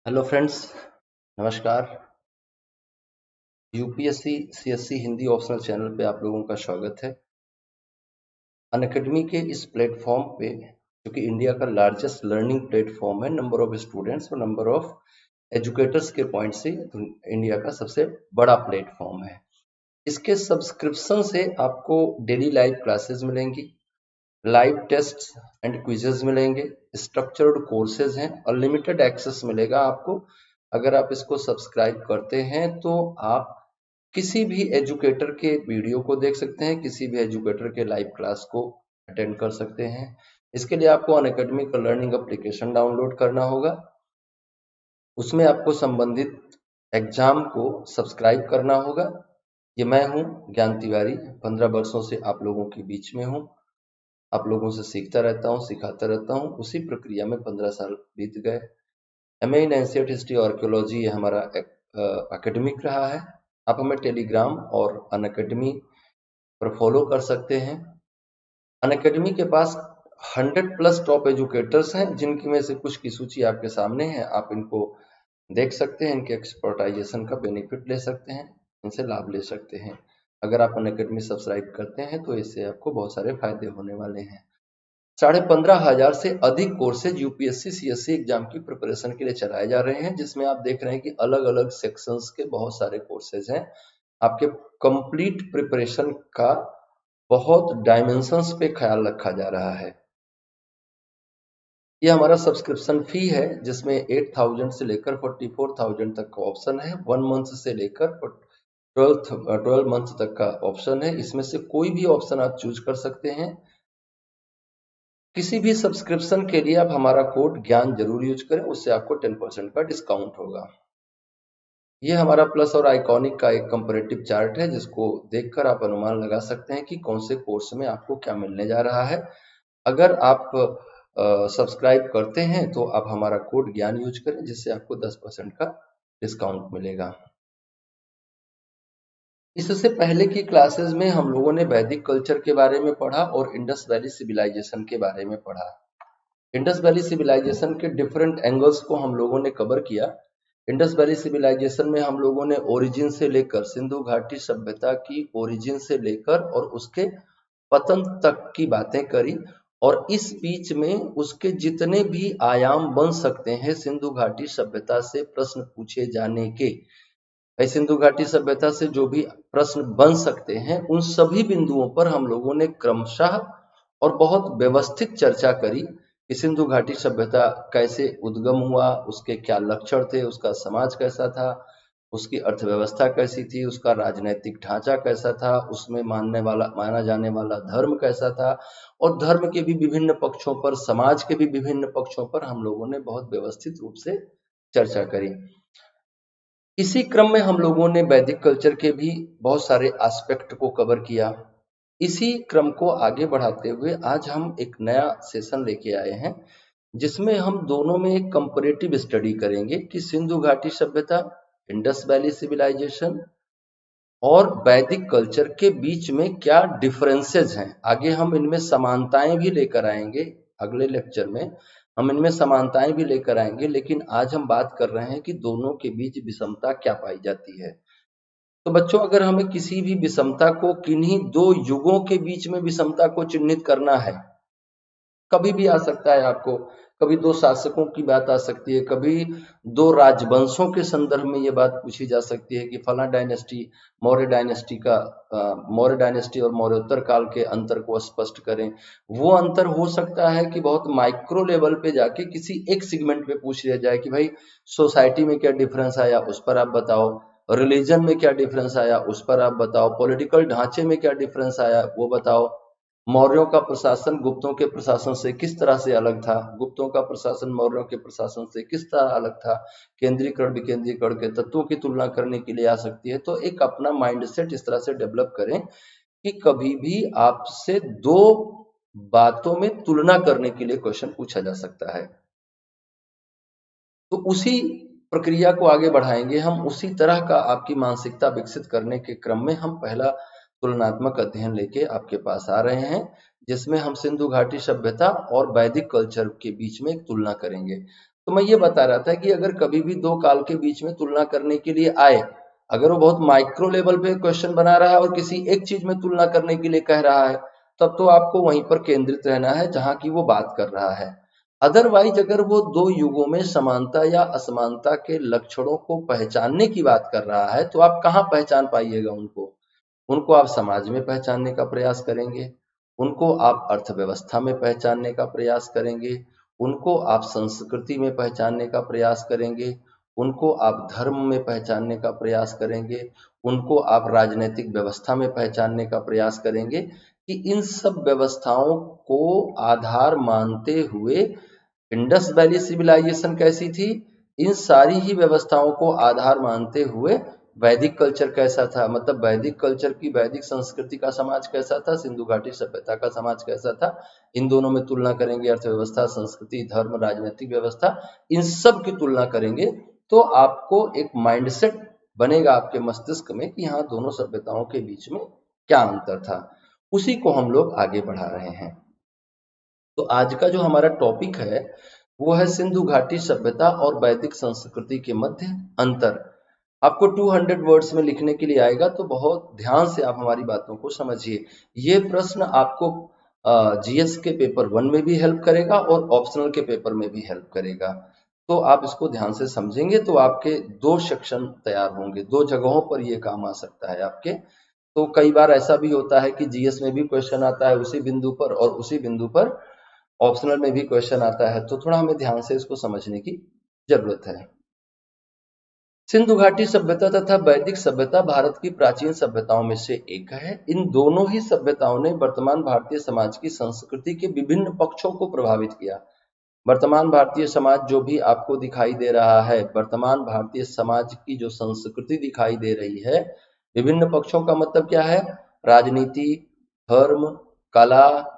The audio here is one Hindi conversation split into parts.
हेलो फ्रेंड्स, नमस्कार। UPSC CSC Hindi optional channel पे आप लोगों का स्वागत है। अनअकैडमी के इस प्लेटफॉर्म पे, जो कि इंडिया का लार्जेस्ट लर्निंग प्लेटफॉर्म है, नंबर ऑफ स्टूडेंट्स और नंबर ऑफ एजुकेटर्स के पॉइंट से इंडिया का सबसे बड़ा प्लेटफॉर्म है। इसके सब्सक्रिप्शन से आपको डेली लाइव क्लासेस मिलेंगी, लाइव टेस्ट एंड क्विजेज मिलेंगे, स्ट्रक्चर्ड कोर्सेज हैं, अनलिमिटेड एक्सेस मिलेगा आपको। अगर आप इसको सब्सक्राइब करते हैं तो आप किसी भी एजुकेटर के वीडियो को देख सकते हैं, किसी भी एजुकेटर के लाइव क्लास को अटेंड कर सकते हैं। इसके लिए आपको अनअकैडमी का लर्निंग एप्लीकेशन डाउनलोड करना होगा। उसमें आपको संबंधित एग्जाम को सब्सक्राइब करना होगा। ये मैं हूँ ज्ञान तिवारी, 15 वर्षों से आप लोगों के बीच में हूँ। आप लोगों से सीखता रहता हूँ, सिखाता रहता हूँ। उसी प्रक्रिया में 15 साल बीत गए। एमए इन एंशिएंट हिस्ट्री और आर्कियोलॉजी ये हमारा एकेडमिक रहा है। आप हमें टेलीग्राम और अनअकैडमी पर फॉलो कर सकते हैं। अनअकैडमी के पास 100+ टॉप एजुकेटर्स हैं, जिनकी में से कुछ की सूची आपके सामने है। आप इनको देख सकते हैं, इनके एक्सपर्टाइजेशन का बेनिफिट ले सकते हैं, इनसे लाभ ले सकते हैं। अगर आप अनअकैडमी सब्सक्राइब करते हैं तो इससे आपको बहुत सारे फायदे होने वाले हैं। 15,500 से अधिक कोर्सेज यूपीएससी सीएससी एग्जाम की प्रिपरेशन के लिए चलाए जा रहे हैं, जिसमें आप देख रहे हैं कि अलग अलग सेक्शंस के बहुत सारे कोर्सेज हैं। आपके कंप्लीट प्रिपरेशन का बहुत डायमेंशंस पे ख्याल रखा जा रहा है। ये हमारा सब्सक्रिप्शन फी है, जिसमें 8,000 से लेकर 44,000 तक का ऑप्शन है। 1 मंथ से लेकर 12 मंथ तक का ऑप्शन है। इसमें से कोई भी ऑप्शन आप चूज कर सकते हैं। किसी भी सब्सक्रिप्शन के लिए आप हमारा कोड ज्ञान जरूर यूज करें, उससे आपको 10% का डिस्काउंट होगा। ये हमारा प्लस और आइकॉनिक का एक कंपैरेटिव चार्ट है, जिसको देखकर आप अनुमान लगा सकते हैं कि कौन से कोर्स में आपको क्या मिलने जा रहा है। अगर आप सब्सक्राइब करते हैं तो आप हमारा कोड ज्ञान यूज करें, जिससे आपको 10% का डिस्काउंट मिलेगा। इससे पहले की क्लासेस में हम लोगों ने वैदिक कल्चर के बारे में पढ़ा और इंडस वैली सिविलाइजेशन के बारे में पढ़ा। इंडस वैली सिविलाइजेशन के डिफरेंट एंगल्स को हम लोगों ने कवर किया। इंडस वैली सिविलाइजेशन में हम लोगों ने ओरिजिन से लेकर सिंधु घाटी सभ्यता की ओरिजिन से लेकर और उसके पतन तक की बातें करी, और इस बीच में उसके जितने भी आयाम बन सकते हैं सिंधु घाटी सभ्यता से प्रश्न पूछे जाने के, सिंधु घाटी सभ्यता से जो भी प्रश्न बन सकते हैं, उन सभी बिंदुओं पर हम लोगों ने क्रमशः और बहुत व्यवस्थित चर्चा करी कि सिंधु घाटी सभ्यता कैसे उद्गम हुआ, उसके क्या लक्षण थे, उसका समाज कैसा था, उसकी अर्थव्यवस्था कैसी थी, उसका राजनैतिक ढांचा कैसा था, उसमें माना जाने वाला धर्म कैसा था, और धर्म के भी विभिन्न पक्षों पर, समाज के भी विभिन्न पक्षों पर हम लोगों ने बहुत व्यवस्थित रूप से चर्चा करी। इसी क्रम में हम लोगों ने वैदिक कल्चर के भी बहुत सारे एस्पेक्ट को कवर किया। इसी क्रम को आगे बढ़ाते हुए आज हम एक नया सेशन लेके आए हैं, जिसमें हम दोनों में एक कंपैरेटिव स्टडी करेंगे कि सिंधु घाटी सभ्यता, इंडस वैली सिविलाइजेशन और वैदिक कल्चर के बीच में क्या डिफरेंसेस हैं। आगे हम इनमें समानताएं भी लेकर आएंगे, अगले लेक्चर में हम इनमें समानताएं भी लेकर आएंगे, लेकिन आज हम बात कर रहे हैं कि दोनों के बीच विषमता क्या पाई जाती है। तो बच्चों, अगर हमें किसी भी विषमता को, किन्हीं दो युगों के बीच में विषमता को चिन्हित करना है, कभी भी आ सकता है आपको, कभी दो शासकों की बात आ सकती है, कभी दो राजवंशों के संदर्भ में ये बात पूछी जा सकती है कि फला डायनेस्टी मौर्य डायनेस्टी और मौर्योत्तर काल के अंतर को स्पष्ट करें। वो अंतर हो सकता है कि बहुत माइक्रो लेवल पे जाके किसी एक सेगमेंट पे पूछ लिया जाए कि भाई सोसाइटी में क्या डिफरेंस आया, उस पर आप बताओ। रिलीजन में क्या डिफरेंस आया, उस पर आप बताओ। पॉलिटिकल ढांचे में क्या डिफरेंस आया, वो बताओ। मौर्यों का प्रशासन गुप्तों के प्रशासन से किस तरह से अलग था, गुप्तों का प्रशासन मौर्यों के प्रशासन से किस तरह अलग था। केंद्रीकरण विकेंद्रीकरण के तत्वों की तुलना करने के लिए आ सकती है। तो एक अपना माइंडसेट इस तरह से डेवलप करें कि कभी भी आपसे दो बातों में तुलना करने के लिए क्वेश्चन पूछा जा सकता है। तो उसी प्रक्रिया को आगे बढ़ाएंगे हम। उसी तरह का आपकी मानसिकता विकसित करने के क्रम में हम पहला तुलनात्मक अध्ययन लेके आपके पास आ रहे हैं, जिसमें हम सिंधु घाटी सभ्यता और वैदिक कल्चर के बीच में एक तुलना करेंगे। तो मैं ये बता रहा था कि अगर कभी भी दो काल के बीच में तुलना करने के लिए आए, अगर वो बहुत माइक्रो लेवल पे क्वेश्चन बना रहा है और किसी एक चीज में तुलना करने के लिए कह रहा है, तब तो आपको वहीं पर केंद्रित रहना है जहां की वो बात कर रहा है। अदरवाइज अगर वो दो युगों में समानता या असमानता के लक्षणों को पहचानने की बात कर रहा है, तो आप कहाँ पहचान पाइएगा उनको? उनको आप समाज में पहचानने का प्रयास करेंगे, उनको आप अर्थव्यवस्था में पहचानने का प्रयास करेंगे, उनको आप संस्कृति में पहचानने का प्रयास करेंगे, उनको आप धर्म में पहचानने का प्रयास करेंगे, उनको आप राजनीतिक व्यवस्था में पहचानने का प्रयास करेंगे कि इन सब व्यवस्थाओं को आधार मानते हुए इंडस वैली सिविलाइजेशन कैसी थी, इन सारी ही व्यवस्थाओं को आधार मानते हुए वैदिक कल्चर कैसा था, मतलब वैदिक कल्चर की वैदिक संस्कृति का समाज कैसा था, सिंधु घाटी सभ्यता का समाज कैसा था, इन दोनों में तुलना करेंगे, अर्थव्यवस्था, संस्कृति, धर्म, राजनीतिक व्यवस्था, इन सब की तुलना करेंगे, तो आपको एक माइंडसेट बनेगा आपके मस्तिष्क में कि हाँ दोनों सभ्यताओं के बीच में क्या अंतर था। उसी को हम लोग आगे बढ़ा रहे हैं। तो आज का जो हमारा टॉपिक है वो है सिंधु घाटी सभ्यता और वैदिक संस्कृति के मध्य अंतर। आपको 200 वर्ड्स में लिखने के लिए आएगा, तो बहुत ध्यान से आप हमारी बातों को समझिए। ये प्रश्न आपको जीएस के पेपर 1 में भी हेल्प करेगा और ऑप्शनल के पेपर में भी हेल्प करेगा। तो आप इसको ध्यान से समझेंगे तो आपके दो सेक्शन तैयार होंगे, दो जगहों पर ये काम आ सकता है आपके। तो कई बार ऐसा भी होता है कि जीएस में भी क्वेश्चन आता है उसी बिंदु पर, और उसी बिंदु पर ऑप्शनल में भी क्वेश्चन आता है, तो थोड़ा हमें ध्यान से इसको समझने की जरूरत है। सिंधु घाटी सभ्यता तथा वैदिक सभ्यता भारत की प्राचीन सभ्यताओं में से एक है। इन दोनों ही सभ्यताओं ने वर्तमान भारतीय समाज की संस्कृति के विभिन्न पक्षों को प्रभावित किया। वर्तमान भारतीय समाज जो भी आपको दिखाई दे रहा है, वर्तमान भारतीय समाज की जो संस्कृति दिखाई दे रही है, विभिन्न पक्षों का मतलब क्या है? राजनीति, धर्म, कला,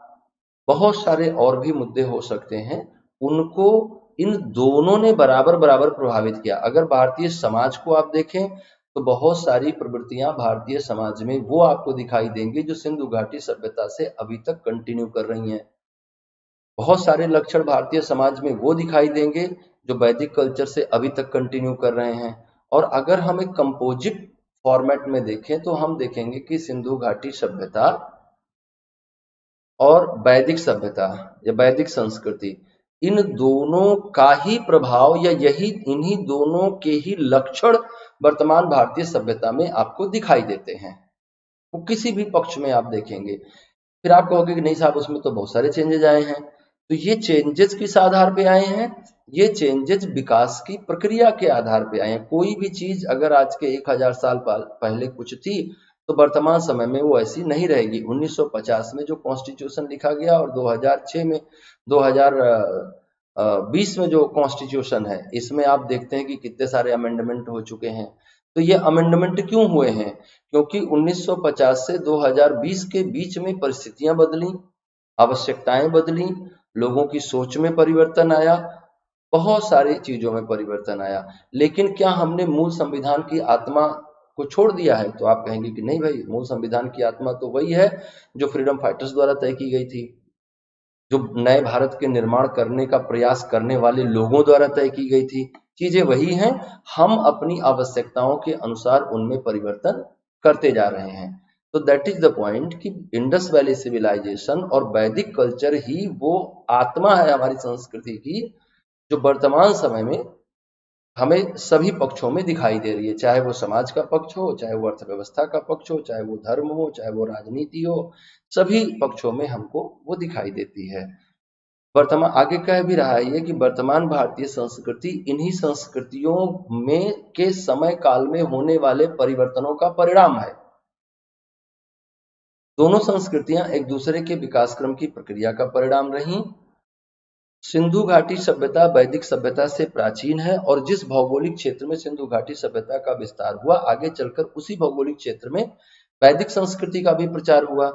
बहुत सारे और भी मुद्दे हो सकते हैं, उनको इन दोनों ने बराबर बराबर प्रभावित किया। अगर भारतीय समाज को आप देखें तो बहुत सारी प्रवृत्तियां भारतीय समाज में वो आपको दिखाई देंगी जो सिंधु घाटी सभ्यता से अभी तक कंटिन्यू कर रही हैं। बहुत सारे लक्षण भारतीय समाज में वो दिखाई देंगे जो वैदिक कल्चर से अभी तक कंटिन्यू कर रहे हैं। और अगर हम एक कंपोजिट फॉर्मेट में देखें तो हम देखेंगे कि सिंधु घाटी सभ्यता और वैदिक सभ्यता या वैदिक संस्कृति, इन दोनों का ही प्रभाव या यही इन्हीं दोनों के ही लक्षण वर्तमान भारतीय सभ्यता में आपको दिखाई देते हैं। वो किसी भी पक्ष में आप देखेंगे, फिर आप कहोगे कि नहीं साहब उसमें तो बहुत सारे चेंजेज आए हैं। तो ये चेंजेस किस आधार पे आए हैं? ये चेंजेस विकास की प्रक्रिया के आधार पे आए हैं। कोई भी चीज अगर आज के 1000 साल पहले कुछ थी तो वर्तमान समय में वो ऐसी नहीं रहेगी। 1950 में जो कॉन्स्टिट्यूशन लिखा गया और 2006 में 2020 में जो कॉन्स्टिट्यूशन है, इसमें आप देखते हैं कि कितने सारे अमेंडमेंट हो चुके हैं। तो ये अमेंडमेंट क्यों हुए हैं? क्योंकि 1950 से 2020 के बीच में परिस्थितियां बदली, आवश्यकताएं बदली, लोगों की सोच में परिवर्तन आया, बहुत सारी चीजों में परिवर्तन आया। लेकिन क्या हमने मूल संविधान की आत्मा को छोड़ दिया है? तो आप कहेंगे कि नहीं भाई, मूल संविधान की आत्मा तो वही है जो फ्रीडम फाइटर्स द्वारा तय की गई थी, जो नए भारत के निर्माण करने का प्रयास करने वाले लोगों द्वारा तय की गई थी। चीजें वही हैं, हम अपनी आवश्यकताओं के अनुसार उनमें परिवर्तन करते जा रहे हैं। तो दैट इज द पॉइंट कि इंडस वैली सिविलाइजेशन और वैदिक कल्चर ही वो आत्मा है हमारी संस्कृति की, जो वर्तमान समय में हमें सभी पक्षों में दिखाई दे रही है। चाहे वो समाज का पक्ष हो, चाहे वो अर्थव्यवस्था का पक्ष हो, चाहे वो धर्म हो, चाहे वो राजनीति हो, सभी पक्षों में हमको वो दिखाई देती है। वर्तमान आगे कह भी रहा है ये कि वर्तमान भारतीय संस्कृति इन्हीं संस्कृतियों में के समय काल में होने वाले परिवर्तनों का परिणाम है। दोनों संस्कृतियां एक दूसरे के विकास क्रम की प्रक्रिया का परिणाम रही। सिंधु घाटी सभ्यता वैदिक सभ्यता से प्राचीन है और जिस भौगोलिक क्षेत्र में सिंधु घाटी सभ्यता का विस्तार हुआ, आगे चलकर उसी भौगोलिक क्षेत्र में वैदिक संस्कृति का भी प्रचार हुआ।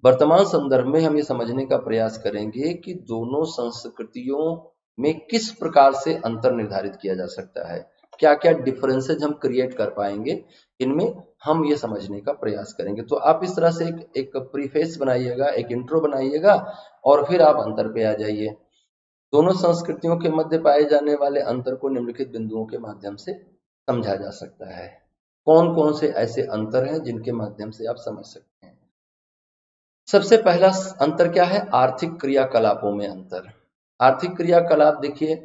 वर्तमान संदर्भ में हम ये समझने का प्रयास करेंगे कि दोनों संस्कृतियों में किस प्रकार से अंतर निर्धारित किया जा सकता है, क्या क्या डिफरेंसेज हम क्रिएट कर पाएंगे, इनमें हम ये समझने का प्रयास करेंगे। तो आप इस तरह से एक प्रीफेस बनाइएगा, एक इंट्रो बनाइएगा और फिर आप अंतर पे आ जाइए। दोनों संस्कृतियों के मध्य पाए जाने वाले अंतर को निम्नलिखित बिंदुओं के माध्यम से समझा जा सकता है। कौन कौन से ऐसे अंतर हैं जिनके माध्यम से आप समझ सकते हैं? सबसे पहला अंतर क्या है? आर्थिक क्रियाकलापों में अंतर। आर्थिक क्रियाकलाप देखिए,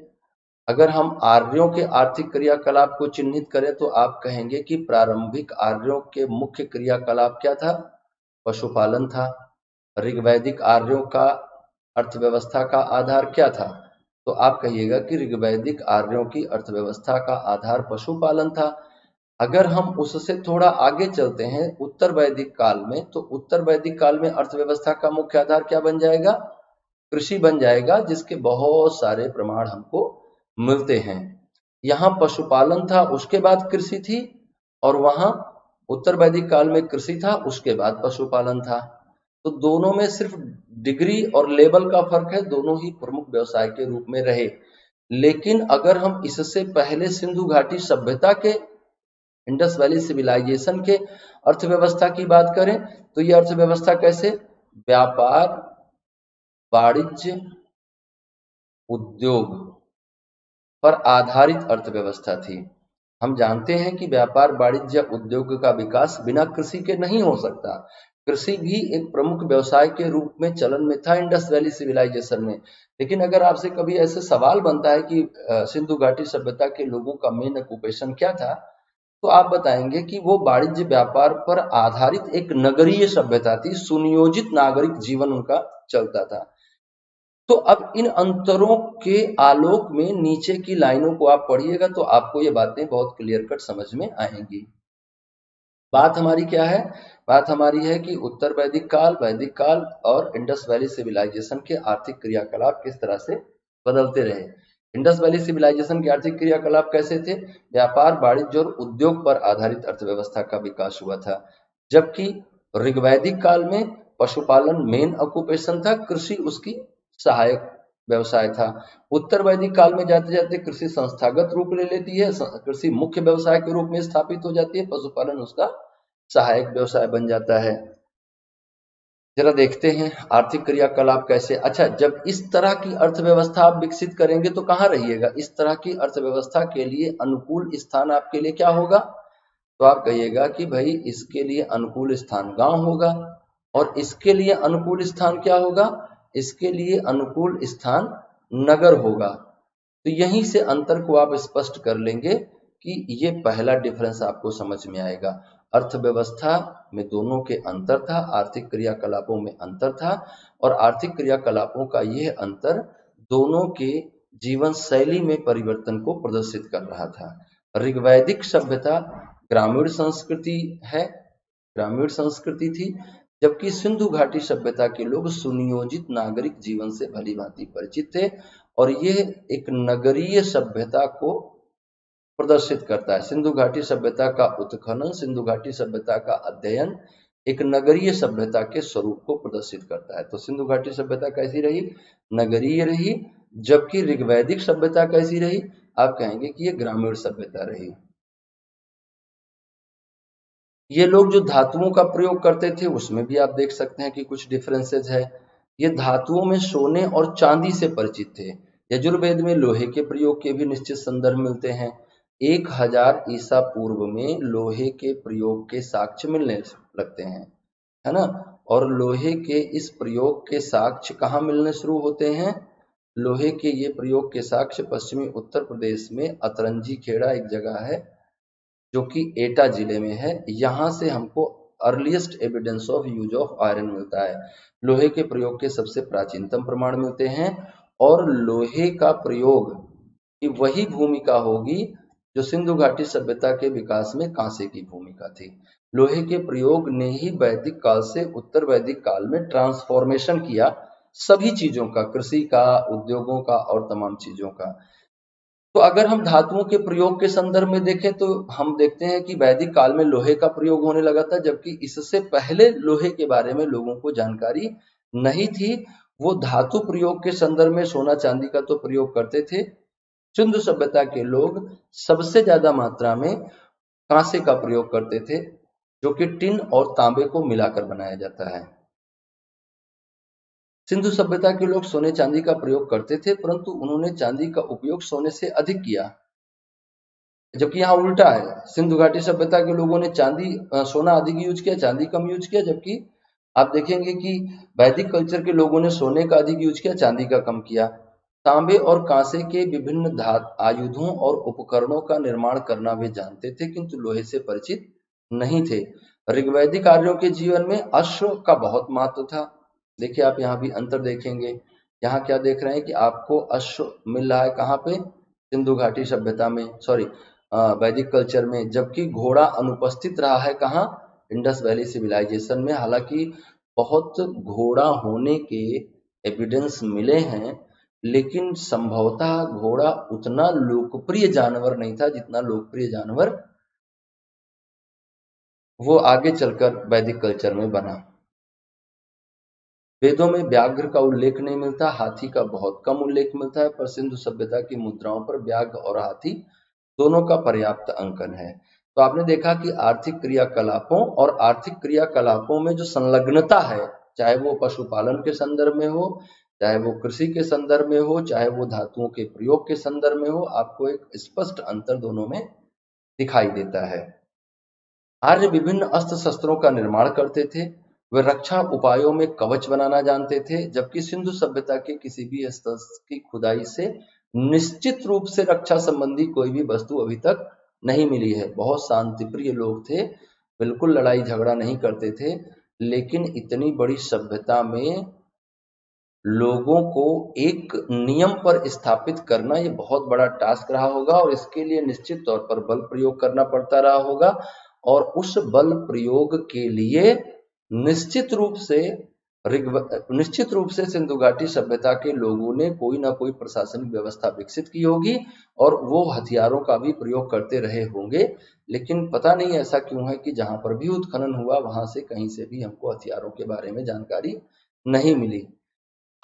अगर हम आर्यों के आर्थिक क्रियाकलाप को चिन्हित करें तो आप कहेंगे कि प्रारंभिक आर्यों के मुख्य क्रियाकलाप क्या था? पशुपालन था। ऋग्वैदिक आर्यों का अर्थव्यवस्था का आधार क्या था? तो आप कहिएगा कि ऋग्वैदिक आर्यों की अर्थव्यवस्था का आधार पशुपालन था। अगर हम उससे थोड़ा आगे चलते हैं उत्तर वैदिक काल में, तो उत्तर वैदिक काल में अर्थव्यवस्था का मुख्य आधार क्या बन जाएगा? कृषि बन जाएगा, जिसके बहुत सारे प्रमाण हमको मिलते हैं। यहाँ पशुपालन था, उसके बाद कृषि थी, और वहां उत्तर वैदिक काल में कृषि था, उसके बाद पशुपालन था। तो दोनों में सिर्फ डिग्री और लेवल का फर्क है, दोनों ही प्रमुख व्यवसाय के रूप में रहे। लेकिन अगर हम इससे पहले सिंधु घाटी सभ्यता के, इंडस वैली सिविलाइजेशन के अर्थव्यवस्था की बात करें तो यह अर्थव्यवस्था कैसे? व्यापार, वाणिज्य, उद्योग पर आधारित अर्थव्यवस्था थी। हम जानते हैं कि व्यापार, वाणिज्य, उद्योग का विकास बिना कृषि के नहीं हो सकता। कृषि भी एक प्रमुख व्यवसाय के रूप में चलन में था इंडस वैली सिविलाइजेशन में। लेकिन अगर आपसे कभी ऐसे सवाल बनता है कि सिंधु घाटी सभ्यता के लोगों का मेन ऑक्यूपेशन क्या था, तो आप बताएंगे कि वो वाणिज्य व्यापार पर आधारित एक नगरीय सभ्यता थी, सुनियोजित नागरिक जीवन उनका चलता था। तो अब इन अंतरों के आलोक में नीचे की लाइनों को आप पढ़िएगा तो आपको ये बातें बहुत क्लियर कट समझ में आएंगी। बात हमारी क्या है? बात हमारी है कि उत्तर वैदिक काल और इंडस वैली सिविलाइजेशन के आर्थिक क्रियाकलाप किस तरह से बदलते रहे। इंडस वैली सिविलाइजेशन के आर्थिक क्रियाकलाप कैसे थे? व्यापार, वाणिज्य और उद्योग पर आधारित अर्थव्यवस्था का विकास हुआ था, जबकि ऋग्वैदिक काल में पशुपालन मेन ऑक्यूपेशन था, कृषि उसकी सहायक व्यवसाय था। उत्तर वैदिक काल में जाते जाते कृषि संस्थागत रूप ले लेती है, कृषि मुख्य व्यवसाय के रूप में स्थापित हो जाती है, पशुपालन उसका सहायक व्यवसाय बन जाता है। जरा देखते हैं आर्थिक क्रियाकलाप कैसे। अच्छा, जब इस तरह की अर्थव्यवस्था आप विकसित करेंगे तो कहाँ रहिएगा? इस तरह की अर्थव्यवस्था के लिए अनुकूल स्थान आपके लिए क्या होगा? तो आप कहिएगा कि भाई इसके लिए अनुकूल स्थान गांव होगा, और इसके लिए अनुकूल स्थान क्या होगा? इसके लिए अनुकूल स्थान नगर होगा। तो यहीं से अंतर को आप स्पष्ट कर लेंगे कि ये पहला डिफरेंस आपको समझ में आएगा। अर्थव्यवस्था में दोनों के अंतर था, आर्थिक क्रियाकलापों में अंतर था, और आर्थिक क्रियाकलापों का यह अंतर दोनों के जीवन शैली में परिवर्तन को प्रदर्शित कर रहा था। ऋग्वैदिक सभ्यता ग्रामीण संस्कृति है, ग्रामीण संस्कृति थी, जबकि सिंधु घाटी सभ्यता के लोग सुनियोजित नागरिक जीवन से भली भांति परिचित थे, और यह एक नगरीय सभ्यता को प्रदर्शित करता है। सिंधु घाटी सभ्यता का उत्खनन, सिंधु घाटी सभ्यता का अध्ययन एक नगरीय सभ्यता के स्वरूप को प्रदर्शित करता है। तो सिंधु घाटी सभ्यता कैसी रही? नगरीय रही। जबकि ऋग्वैदिक सभ्यता कैसी रही? आप कहेंगे कि यह ग्रामीण सभ्यता रही। ये लोग जो धातुओं का प्रयोग करते थे उसमें भी आप देख सकते हैं कि कुछ डिफरेंसेस है। ये धातुओं में सोने और चांदी से परिचित थे। यजुर्वेद में लोहे के प्रयोग के भी निश्चित संदर्भ मिलते हैं। 1000 ईसा पूर्व में लोहे के प्रयोग के साक्ष्य मिलने लगते हैं, है ना। और लोहे के इस प्रयोग के साक्ष्य कहाँ मिलने शुरू होते हैं? लोहे के ये प्रयोग के साक्ष्य पश्चिमी उत्तर प्रदेश में अतरंजी खेड़ा एक जगह है जो कि एटा जिले में है। यहाँ से हमको earliest evidence of use of iron मिलता है। लोहे के प्रयोग के सबसे प्राचीनतम प्रमाण मिलते हैं, और लोहे का प्रयोग की वही भूमिका होगी जो सिंधु घाटी सभ्यता के विकास में कांसे की भूमिका थी। लोहे के प्रयोग ने ही वैदिक काल से उत्तर वैदिक काल में ट्रांसफॉर्मेशन किया, सभी चीजों का, कृषि का, उद्योगों का और तमाम चीजों का। तो अगर हम धातुओं के प्रयोग के संदर्भ में देखें तो हम देखते हैं कि वैदिक काल में लोहे का प्रयोग होने लगा था, जबकि इससे पहले लोहे के बारे में लोगों को जानकारी नहीं थी। वो धातु प्रयोग के संदर्भ में सोना चांदी का तो प्रयोग करते थे। सिंधु सभ्यता के लोग सबसे ज्यादा मात्रा में कांसे का प्रयोग करते थे, जो कि टिन और तांबे को मिलाकर बनाया जाता है। सिंधु सभ्यता के लोग सोने चांदी का प्रयोग करते थे, परंतु उन्होंने चांदी का उपयोग सोने से अधिक किया, जबकि यहाँ उल्टा है। सिंधु घाटी सभ्यता के लोगों ने सोना अधिक यूज किया, चांदी कम यूज किया, जबकि आप देखेंगे कि वैदिक कल्चर के लोगों ने सोने का अधिक यूज किया, चांदी का कम किया। तांबे और कांसे के विभिन्न आयुधों और उपकरणों का निर्माण करना वे जानते थे, किंतु लोहे से परिचित नहीं थे। ऋग्वैदिक आर्यों के जीवन में अश्व का बहुत महत्व था। देखिए आप यहाँ भी अंतर देखेंगे, यहाँ क्या देख रहे हैं कि आपको अश्व मिल रहा है कहाँ पे, सिंधु घाटी सभ्यता में, सॉरी वैदिक कल्चर में, जबकि घोड़ा अनुपस्थित रहा है कहाँ, इंडस वैली सिविलाइजेशन में। हालांकि बहुत घोड़ा होने के एविडेंस मिले हैं, लेकिन संभवतः घोड़ा उतना लोकप्रिय जानवर नहीं था जितना लोकप्रिय जानवर वो आगे चलकर वैदिक कल्चर में बना। वेदों में व्याघ्र का उल्लेख नहीं मिलता, हाथी का बहुत कम उल्लेख मिलता है, पर सिंधु सभ्यता की मुद्राओं पर व्याघ्र और हाथी दोनों का पर्याप्त अंकन है। तो आपने देखा कि आर्थिक क्रियाकलापों और आर्थिक क्रियाकलापों में जो संलग्नता है, चाहे वो पशुपालन के संदर्भ में हो, चाहे वो कृषि के संदर्भ में हो, चाहे वो धातुओं के प्रयोग के संदर्भ में हो, आपको एक स्पष्ट अंतर दोनों में दिखाई देता है। आर्य विभिन्न अस्त्र शस्त्रों का निर्माण करते थे, वे रक्षा उपायों में कवच बनाना जानते थे, जबकि सिंधु सभ्यता के किसी भी स्थल की खुदाई से निश्चित रूप से रक्षा संबंधी कोई भी वस्तु अभी तक नहीं मिली है। बहुत शांतिप्रिय लोग थे, बिल्कुल लड़ाई झगड़ा नहीं करते थे, लेकिन इतनी बड़ी सभ्यता में लोगों को एक नियम पर स्थापित करना ये बहुत बड़ा टास्क रहा होगा, और इसके लिए निश्चित तौर पर बल प्रयोग करना पड़ता रहा होगा, और उस बल प्रयोग के लिए निश्चित रूप से सिंधु घाटी सभ्यता के लोगों ने कोई ना कोई प्रशासनिक व्यवस्था विकसित की होगी, और वो हथियारों का भी प्रयोग करते रहे होंगे। लेकिन पता नहीं ऐसा क्यों है कि जहां पर भी उत्खनन हुआ वहां से कहीं से भी हमको हथियारों के बारे में जानकारी नहीं मिली।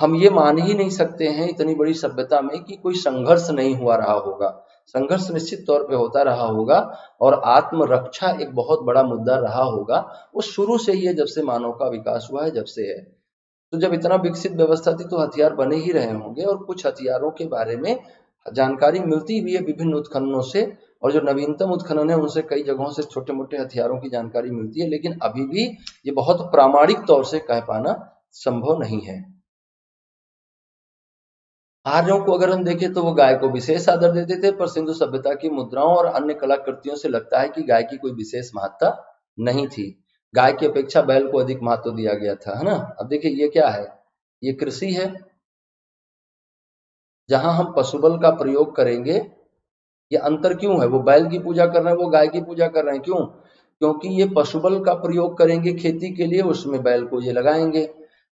हम ये मान ही नहीं सकते हैं इतनी बड़ी सभ्यता में कि कोई संघर्ष नहीं हुआ रहा होगा। संघर्ष निश्चित तौर पे होता रहा होगा, और आत्मरक्षा एक बहुत बड़ा मुद्दा रहा होगा। वो शुरू से ही है, जब से मानव का विकास हुआ है, जब से है। तो जब इतना विकसित व्यवस्था थी तो हथियार बने ही रहे होंगे, और कुछ हथियारों के बारे में जानकारी मिलती भी है विभिन्न उत्खननों से, और जो नवीनतम उत्खनन है उनसे कई जगहों से छोटे मोटे हथियारों की जानकारी मिलती है, लेकिन अभी भी ये बहुत प्रामाणिक तौर से कह पाना संभव नहीं है। आर्यों को अगर हम देखें तो वो गाय को विशेष आदर देते थे, पर सिंधु सभ्यता की मुद्राओं और अन्य कलाकृतियों से लगता है कि गाय की कोई विशेष महत्ता नहीं थी। गाय की अपेक्षा बैल को अधिक महत्व दिया गया था, है ना। अब देखिए ये क्या है, ये कृषि है, जहां हम पशुबल का प्रयोग करेंगे। ये अंतर क्यों है, वो बैल की पूजा कर रहे हैं, वो गाय की पूजा कर रहे हैं, क्यों? क्योंकि ये पशुबल का प्रयोग करेंगे खेती के लिए, उसमें बैल को ये लगाएंगे।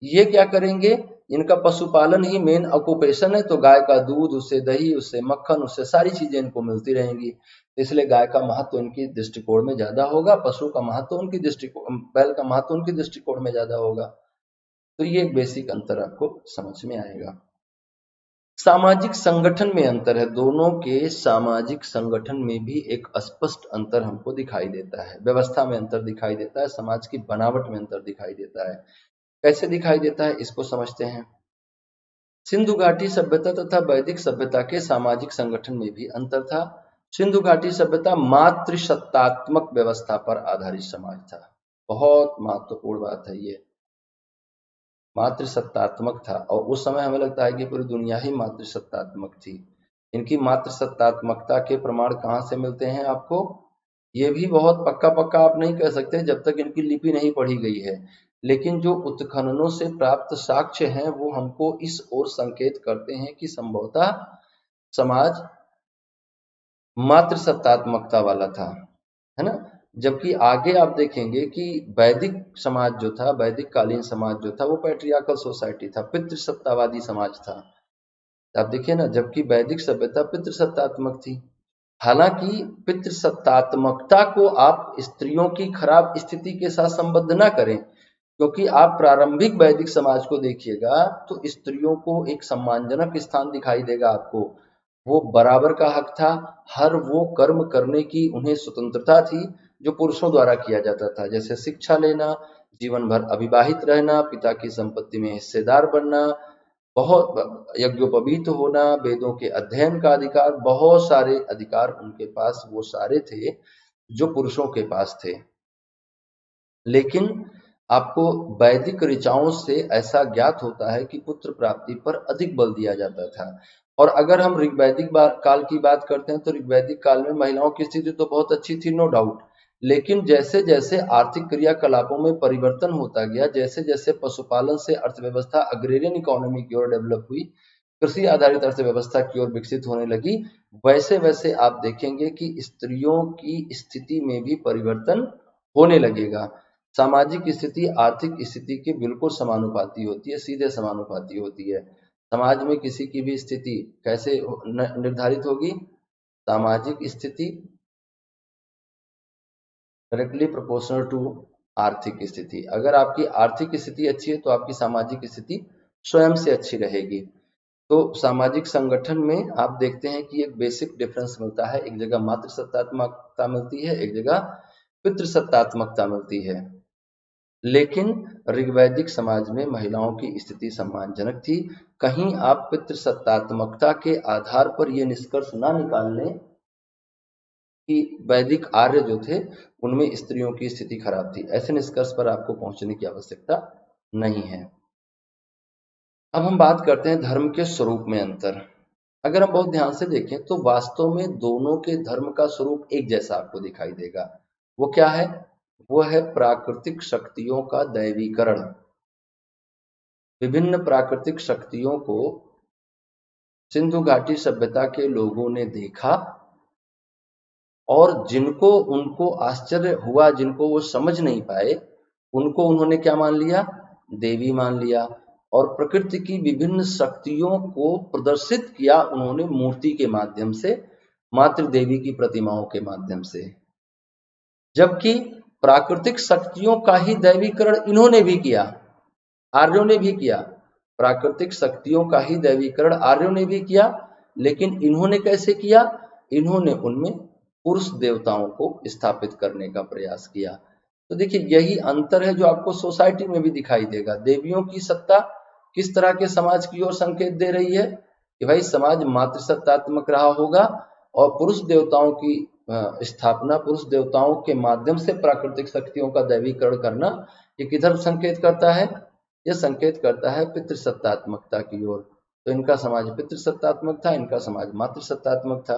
ये क्या करेंगे, इनका पशुपालन ही मेन ऑक्यूपेशन है, तो गाय का दूध, उससे दही, उससे मक्खन, उससे सारी चीजें इनको मिलती रहेंगी। इसलिए गाय का महत्व इनकी दृष्टिकोण में ज्यादा होगा, पशु का महत्व उनकी दृष्टिकोण, बैल का महत्व उनकी दृष्टिकोण में ज्यादा होगा। तो ये एक बेसिक अंतर आपको समझ में आएगा। सामाजिक संगठन में अंतर है, दोनों के सामाजिक संगठन में भी एक स्पष्ट अंतर हमको दिखाई देता है। व्यवस्था में अंतर दिखाई देता है, समाज की बनावट में अंतर दिखाई देता है। कैसे दिखाई देता है इसको समझते हैं। सिंधु घाटी सभ्यता तथा वैदिक सभ्यता के सामाजिक संगठन में भी अंतर था। सिंधु घाटी सभ्यता मातृसत्तात्मक व्यवस्था पर आधारित समाज था। बहुत महत्वपूर्ण बात है ये, मातृसत्तात्मक था, और उस समय हमें लगता है कि पूरी दुनिया ही मातृसत्तात्मक थी। इनकी मातृसत्तात्मकता के प्रमाण कहाँ से मिलते हैं आपको, ये भी बहुत पक्का पक्का आप नहीं कह सकते जब तक इनकी लिपि नहीं पढ़ी गई है, लेकिन जो उत्खननों से प्राप्त साक्ष्य हैं वो हमको इस ओर संकेत करते हैं कि संभवतः समाज मातृसत्तात्मकता वाला था, है ना। जबकि आगे आप देखेंगे कि वैदिक समाज जो था, वैदिक कालीन समाज जो था, वो पैट्रियार्कल सोसाइटी था, पितृसत्तावादी समाज था। आप देखिए ना, जबकि वैदिक सभ्यता पितृसत्तात्मक थी। हालांकि पितृसत्तात्मकता को आप स्त्रियों की खराब स्थिति के साथ संबद्ध ना करें, क्योंकि आप प्रारंभिक वैदिक समाज को देखिएगा तो स्त्रियों को एक सम्मानजनक स्थान दिखाई देगा आपको। वो बराबर का हक था, हर वो कर्म करने की उन्हें स्वतंत्रता थी जो पुरुषों द्वारा किया जाता था, जैसे शिक्षा लेना, जीवन भर अविवाहित रहना, पिता की संपत्ति में हिस्सेदार बनना, बहुत यज्ञोपवीत होना, वेदों के अध्ययन का अधिकार, बहुत सारे अधिकार उनके पास वो सारे थे जो पुरुषों के पास थे। लेकिन आपको वैदिक ऋचाओं से ऐसा ज्ञात होता है कि पुत्र प्राप्ति पर अधिक बल दिया जाता था। और अगर हम ऋग्वैदिक काल की बात करते हैं तो ऋग्वैदिक काल में महिलाओं की स्थिति तो बहुत अच्छी थी, नो डाउट। लेकिन जैसे जैसे आर्थिक क्रियाकलापों में परिवर्तन होता गया, जैसे जैसे पशुपालन से अर्थव्यवस्था अग्रेरियन इकोनॉमी की ओर डेवलप हुई, कृषि आधारित अर्थव्यवस्था की ओर विकसित होने लगी, वैसे वैसे आप देखेंगे कि स्त्रियों की स्थिति में भी परिवर्तन होने लगेगा। सामाजिक स्थिति आर्थिक स्थिति के बिल्कुल समानुपाती होती है, सीधे समानुपाती होती है। समाज में किसी की भी स्थिति कैसे निर्धारित होगी? सामाजिक स्थिति डायरेक्टली प्रोपोर्शनल टू आर्थिक स्थिति। अगर आपकी आर्थिक स्थिति अच्छी है तो आपकी सामाजिक स्थिति स्वयं से अच्छी रहेगी। तो सामाजिक संगठन में आप देखते हैं कि एक बेसिक डिफरेंस मिलता है, एक जगह मातृसत्तात्मकता मिलती है, एक जगह पितृसत्तात्मकता मिलती है। लेकिन ऋग्वैदिक समाज में महिलाओं की स्थिति सम्मानजनक थी। कहीं आप पितृसत्तात्मकता के आधार पर यह निष्कर्ष ना निकाल लें कि वैदिक आर्य जो थे उनमें स्त्रियों की स्थिति खराब थी। ऐसे निष्कर्ष पर आपको पहुंचने की आवश्यकता नहीं है। अब हम बात करते हैं धर्म के स्वरूप में अंतर। अगर हम बहुत ध्यान से देखें तो वास्तव में दोनों के धर्म का स्वरूप एक जैसा आपको दिखाई देगा। वो क्या है? वो है प्राकृतिक शक्तियों का दैवीकरण। विभिन्न प्राकृतिक शक्तियों को सिंधु घाटी सभ्यता के लोगों ने देखा और जिनको उनको आश्चर्य हुआ, जिनको वो समझ नहीं पाए, उनको उन्होंने क्या मान लिया? देवी मान लिया। और प्रकृति की विभिन्न शक्तियों को प्रदर्शित किया उन्होंने मूर्ति के माध्यम से, मातृ देवी की प्रतिमाओं के माध्यम से। जबकि प्राकृतिक शक्तियों का ही दैवीकरण इन्होंने भी किया, आर्यों ने भी किया। प्राकृतिक शक्तियों का ही दैवीकरण आर्यों ने भी किया, लेकिन इन्होंने कैसे किया? इन्होंने उनमें पुरुष देवताओं को स्थापित करने का प्रयास किया। तो देखिए यही अंतर है जो आपको सोसाइटी में भी दिखाई देगा। देवियों की सत्ता किस तरह के समाज की ओर संकेत दे रही है कि भाई समाज मातृसत्तात्मक रहा होगा और पुरुष देवताओं की स्थापना, पुरुष देवताओं के माध्यम से प्राकृतिक शक्तियों का दैवीकरण करना, ये किधर संकेत करता है? यह संकेत करता है पितृसत्तात्मकता की ओर। तो इनका समाज पितृसत्तात्मक था, इनका समाज मातृसत्तात्मक था।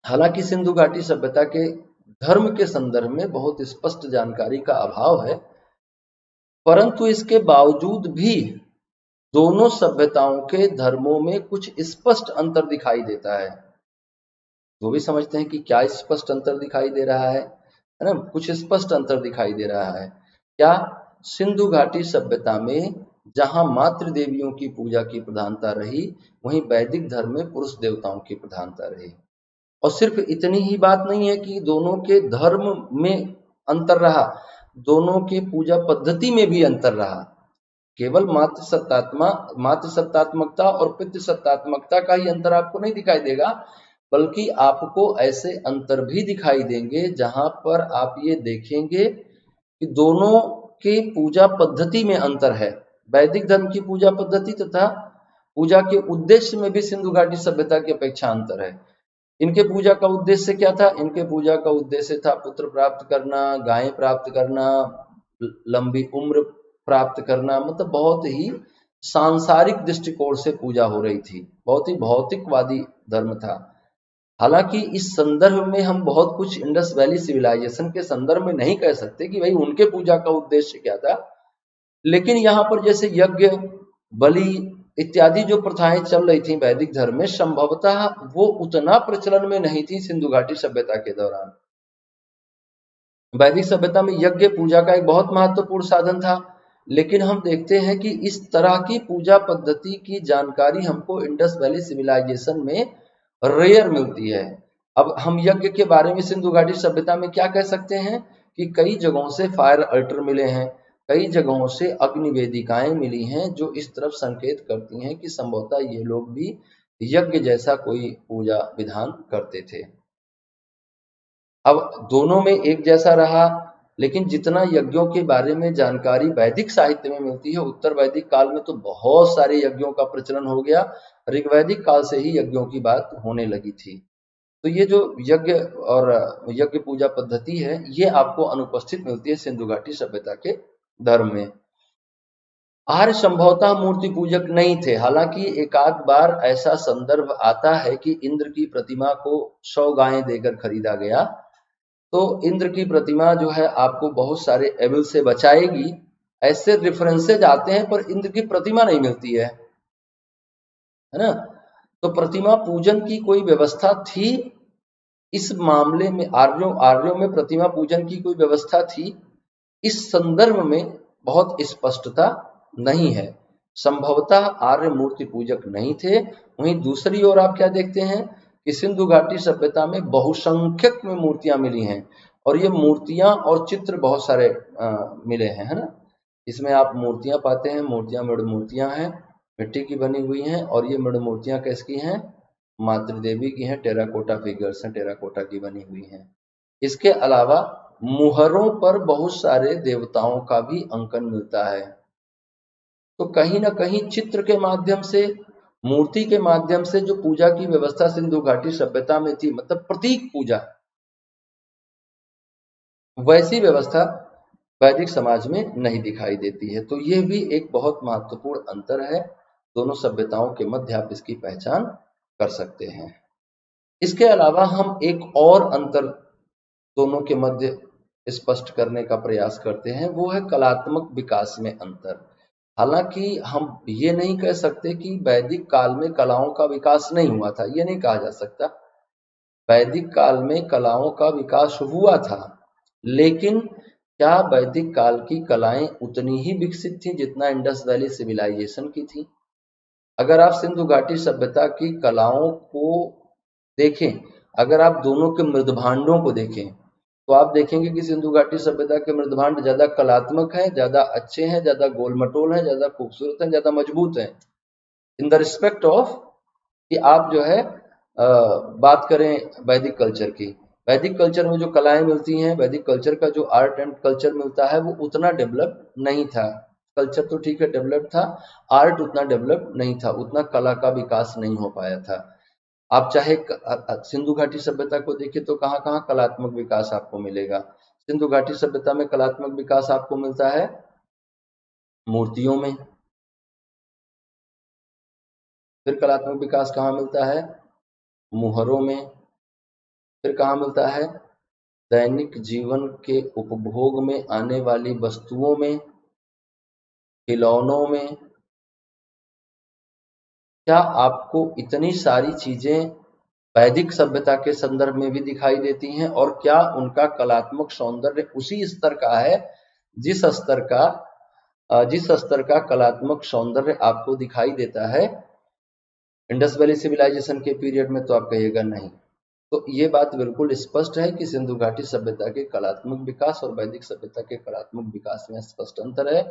हालांकि सिंधु घाटी सभ्यता के धर्म के संदर्भ में बहुत स्पष्ट जानकारी का अभाव है, परंतु इसके बावजूद भी दोनों सभ्यताओं के धर्मों में कुछ स्पष्ट अंतर दिखाई देता है। वो भी समझते हैं कि क्या स्पष्ट अंतर दिखाई दे रहा है ना? कुछ स्पष्ट अंतर दिखाई दे रहा है। क्या? सिंधु घाटी सभ्यता में जहां मातृ देवियों की पूजा की प्रधानता रही, वहीं वैदिक धर्म में पुरुष देवताओं की प्रधानता रही। और सिर्फ इतनी ही बात नहीं है कि दोनों के धर्म में अंतर रहा, दोनों के पूजा पद्धति में भी अंतर रहा। केवल मातृ सत्तात्मकता और पितृ सत्तात्मकता का ही अंतर आपको नहीं दिखाई देगा, बल्कि आपको ऐसे अंतर भी दिखाई देंगे जहां पर आप ये देखेंगे कि दोनों के पूजा पद्धति में अंतर है। वैदिक धर्म की पूजा पद्धति तथा पूजा के उद्देश्य में भी सिंधु घाटी सभ्यता की अपेक्षा अंतर है। इनके पूजा का उद्देश्य क्या था? इनके पूजा का उद्देश्य था पुत्र प्राप्त करना, गायें प्राप्त करना, लंबी उम्र प्राप्त करना। मतलब बहुत ही सांसारिक दृष्टिकोण से पूजा हो रही थी, बहुत ही भौतिकवादी धर्म था। हालांकि इस संदर्भ में हम बहुत कुछ इंडस वैली सिविलाइजेशन के संदर्भ में नहीं कह सकते कि भाई उनके पूजा का उद्देश्य क्या था, लेकिन यहाँ पर जैसे यज्ञ, बलि इत्यादि जो प्रथाएं चल रही थी वैदिक धर्म में, संभवतः वो उतना प्रचलन में नहीं थी सिंधु घाटी सभ्यता के दौरान। वैदिक सभ्यता में यज्ञ पूजा का एक बहुत महत्वपूर्ण साधन था, लेकिन हम देखते हैं कि इस तरह की पूजा पद्धति की जानकारी हमको इंडस वैली सिविलाइजेशन में रेयर मिलती है। अब हम यज्ञ के बारे में सिंधु घाटी सभ्यता में क्या कह सकते हैं कि कई जगहों से फायर अल्टर मिले हैं, कई जगहों से अग्नि वेदिकाएं मिली हैं, जो इस तरफ संकेत करती हैं कि संभवतः ये लोग भी यज्ञ जैसा कोई पूजा विधान करते थे। अब दोनों में एक जैसा रहा लेकिन जितना यज्ञों के बारे में जानकारी वैदिक साहित्य में मिलती है, उत्तर वैदिक काल में तो बहुत सारे यज्ञों का प्रचलन हो गया। ऋग्वैदिक काल से ही यज्ञों की बात होने लगी थी। तो ये जो यज्ञ और यज्ञ पूजा पद्धति है, ये आपको अनुपस्थित मिलती है सिंधु घाटी सभ्यता के धर्म में। आर्य संभवतः मूर्ति पूजक नहीं थे। हालांकि एकाध बार ऐसा संदर्भ आता है कि इंद्र की प्रतिमा को 100 गायें देकर खरीदा गया। तो इंद्र की प्रतिमा जो है आपको बहुत सारे एविल से बचाएगी, ऐसे रेफरेंसेज आते हैं, पर इंद्र की प्रतिमा नहीं मिलती है ना। तो प्रतिमा पूजन की कोई व्यवस्था थी इस मामले में, आर्यों में प्रतिमा पूजन की कोई व्यवस्था थी, इस संदर्भ में बहुत स्पष्टता नहीं है। संभवतः आर्य मूर्ति पूजक नहीं थे। वहीं दूसरी ओर आप क्या देखते हैं कि सिंधु घाटी सभ्यता में बहुसंख्यक में मूर्तियां मिली हैं, और ये मूर्तियां और चित्र बहुत सारे मिले हैं, है ना। इसमें आप मूर्तियां पाते हैं, मूर्तियां मृण मूर्तियां हैं, मिट्टी की बनी हुई हैं, और ये मृण मूर्तियां किसकी हैं? मातृ देवी की हैं, टेराकोटा फिगर्स हैं, टेराकोटा की बनी हुई हैं। इसके अलावा मुहरों पर बहुत सारे देवताओं का भी अंकन मिलता है। तो कहीं ना कहीं चित्र के माध्यम से, मूर्ति के माध्यम से जो पूजा की व्यवस्था सिंधु घाटी सभ्यता में थी, मतलब प्रतीक पूजा, वैसी व्यवस्था वैदिक समाज में नहीं दिखाई देती है। तो यह भी एक बहुत महत्वपूर्ण अंतर है। दोनों सभ्यताओं के मध्य आप इसकी पहचान कर सकते हैं। इसके अलावा हम एक और अंतर दोनों के मध्य स्पष्ट करने का प्रयास करते हैं, वो है कलात्मक विकास में अंतर। हालांकि हम ये नहीं कह सकते कि वैदिक काल में कलाओं का विकास नहीं हुआ था, ये नहीं कहा जा सकता। वैदिक काल में कलाओं का विकास हुआ था, लेकिन क्या वैदिक काल की कलाएं उतनी ही विकसित थी जितना इंडस वैली सिविलाइजेशन की थी? अगर आप सिंधु घाटी सभ्यता की कलाओं को देखें, अगर आप दोनों के मृदभांडों को देखें, तो आप देखेंगे कि सिंधु घाटी सभ्यता के मृदभांड ज्यादा कलात्मक है, ज्यादा अच्छे हैं, ज्यादा गोलमटोल है, ज्यादा खूबसूरत है, ज्यादा मजबूत है। इन द रिस्पेक्ट ऑफ कि आप जो है बात करें वैदिक कल्चर की, वैदिक कल्चर में जो कलाएं मिलती हैं, वैदिक कल्चर का जो आर्ट एंड कल्चर मिलता है, वो उतना डेवलप नहीं था। कल्चर तो ठीक है डेवलप था, आर्ट उतना डेवलप नहीं था, उतना कला का विकास नहीं हो पाया था। आप चाहे सिंधु घाटी सभ्यता को देखिए तो कहाँ कहाँ कलात्मक विकास आपको मिलेगा। सिंधु घाटी सभ्यता में कलात्मक विकास आपको मिलता है मूर्तियों में। फिर कलात्मक विकास कहाँ मिलता है? मुहरों में। फिर कहाँ मिलता है? दैनिक जीवन के उपभोग में आने वाली वस्तुओं में, खिलौनों में। क्या आपको इतनी सारी चीजें वैदिक सभ्यता के संदर्भ में भी दिखाई देती हैं? और क्या उनका कलात्मक सौंदर्य उसी स्तर का है जिस स्तर का कलात्मक सौंदर्य आपको दिखाई देता है इंडस वैली सिविलाइजेशन के पीरियड में? तो आप कहिएगा नहीं। तो ये बात बिल्कुल स्पष्ट है कि सिंधु घाटी सभ्यता के कलात्मक विकास और वैदिक सभ्यता के कलात्मक विकास में स्पष्ट अंतर है।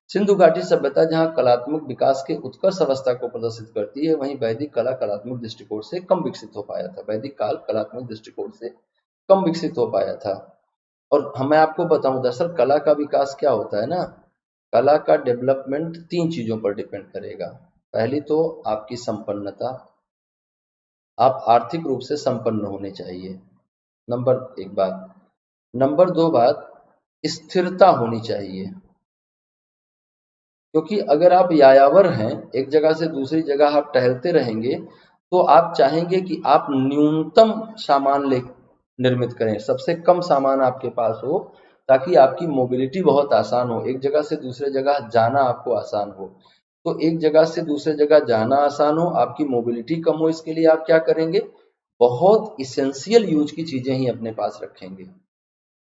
सिंधु घाटी सभ्यता जहाँ कलात्मक विकास के उत्कर्ष अवस्था को प्रदर्शित करती है, वहीं वैदिक कला कलात्मक दृष्टिकोण से कम विकसित हो पाया था। वैदिक काल कलात्मक दृष्टिकोण से कम विकसित हो पाया था। और मैं आपको बताऊं, दरअसल कला का विकास क्या होता है ना, कला का डेवलपमेंट 3 चीजों पर डिपेंड करेगा। पहली तो आपकी संपन्नता, आप आर्थिक रूप से संपन्न होने चाहिए, नंबर 1 बात। नंबर 2 बात, स्थिरता होनी चाहिए। क्योंकि अगर आप यायावर हैं, एक जगह से दूसरी जगह आप टहलते रहेंगे, तो आप चाहेंगे कि आप न्यूनतम सामान निर्मित करें, सबसे कम सामान आपके पास हो, ताकि आपकी मोबिलिटी बहुत आसान हो, एक जगह से दूसरे जगह जाना आपको आसान हो। तो एक जगह से दूसरे जगह जाना आसान हो, आपकी मोबिलिटी कम हो, इसके लिए आप क्या करेंगे? बहुत इसेंशियल यूज की चीजें ही अपने पास रखेंगे।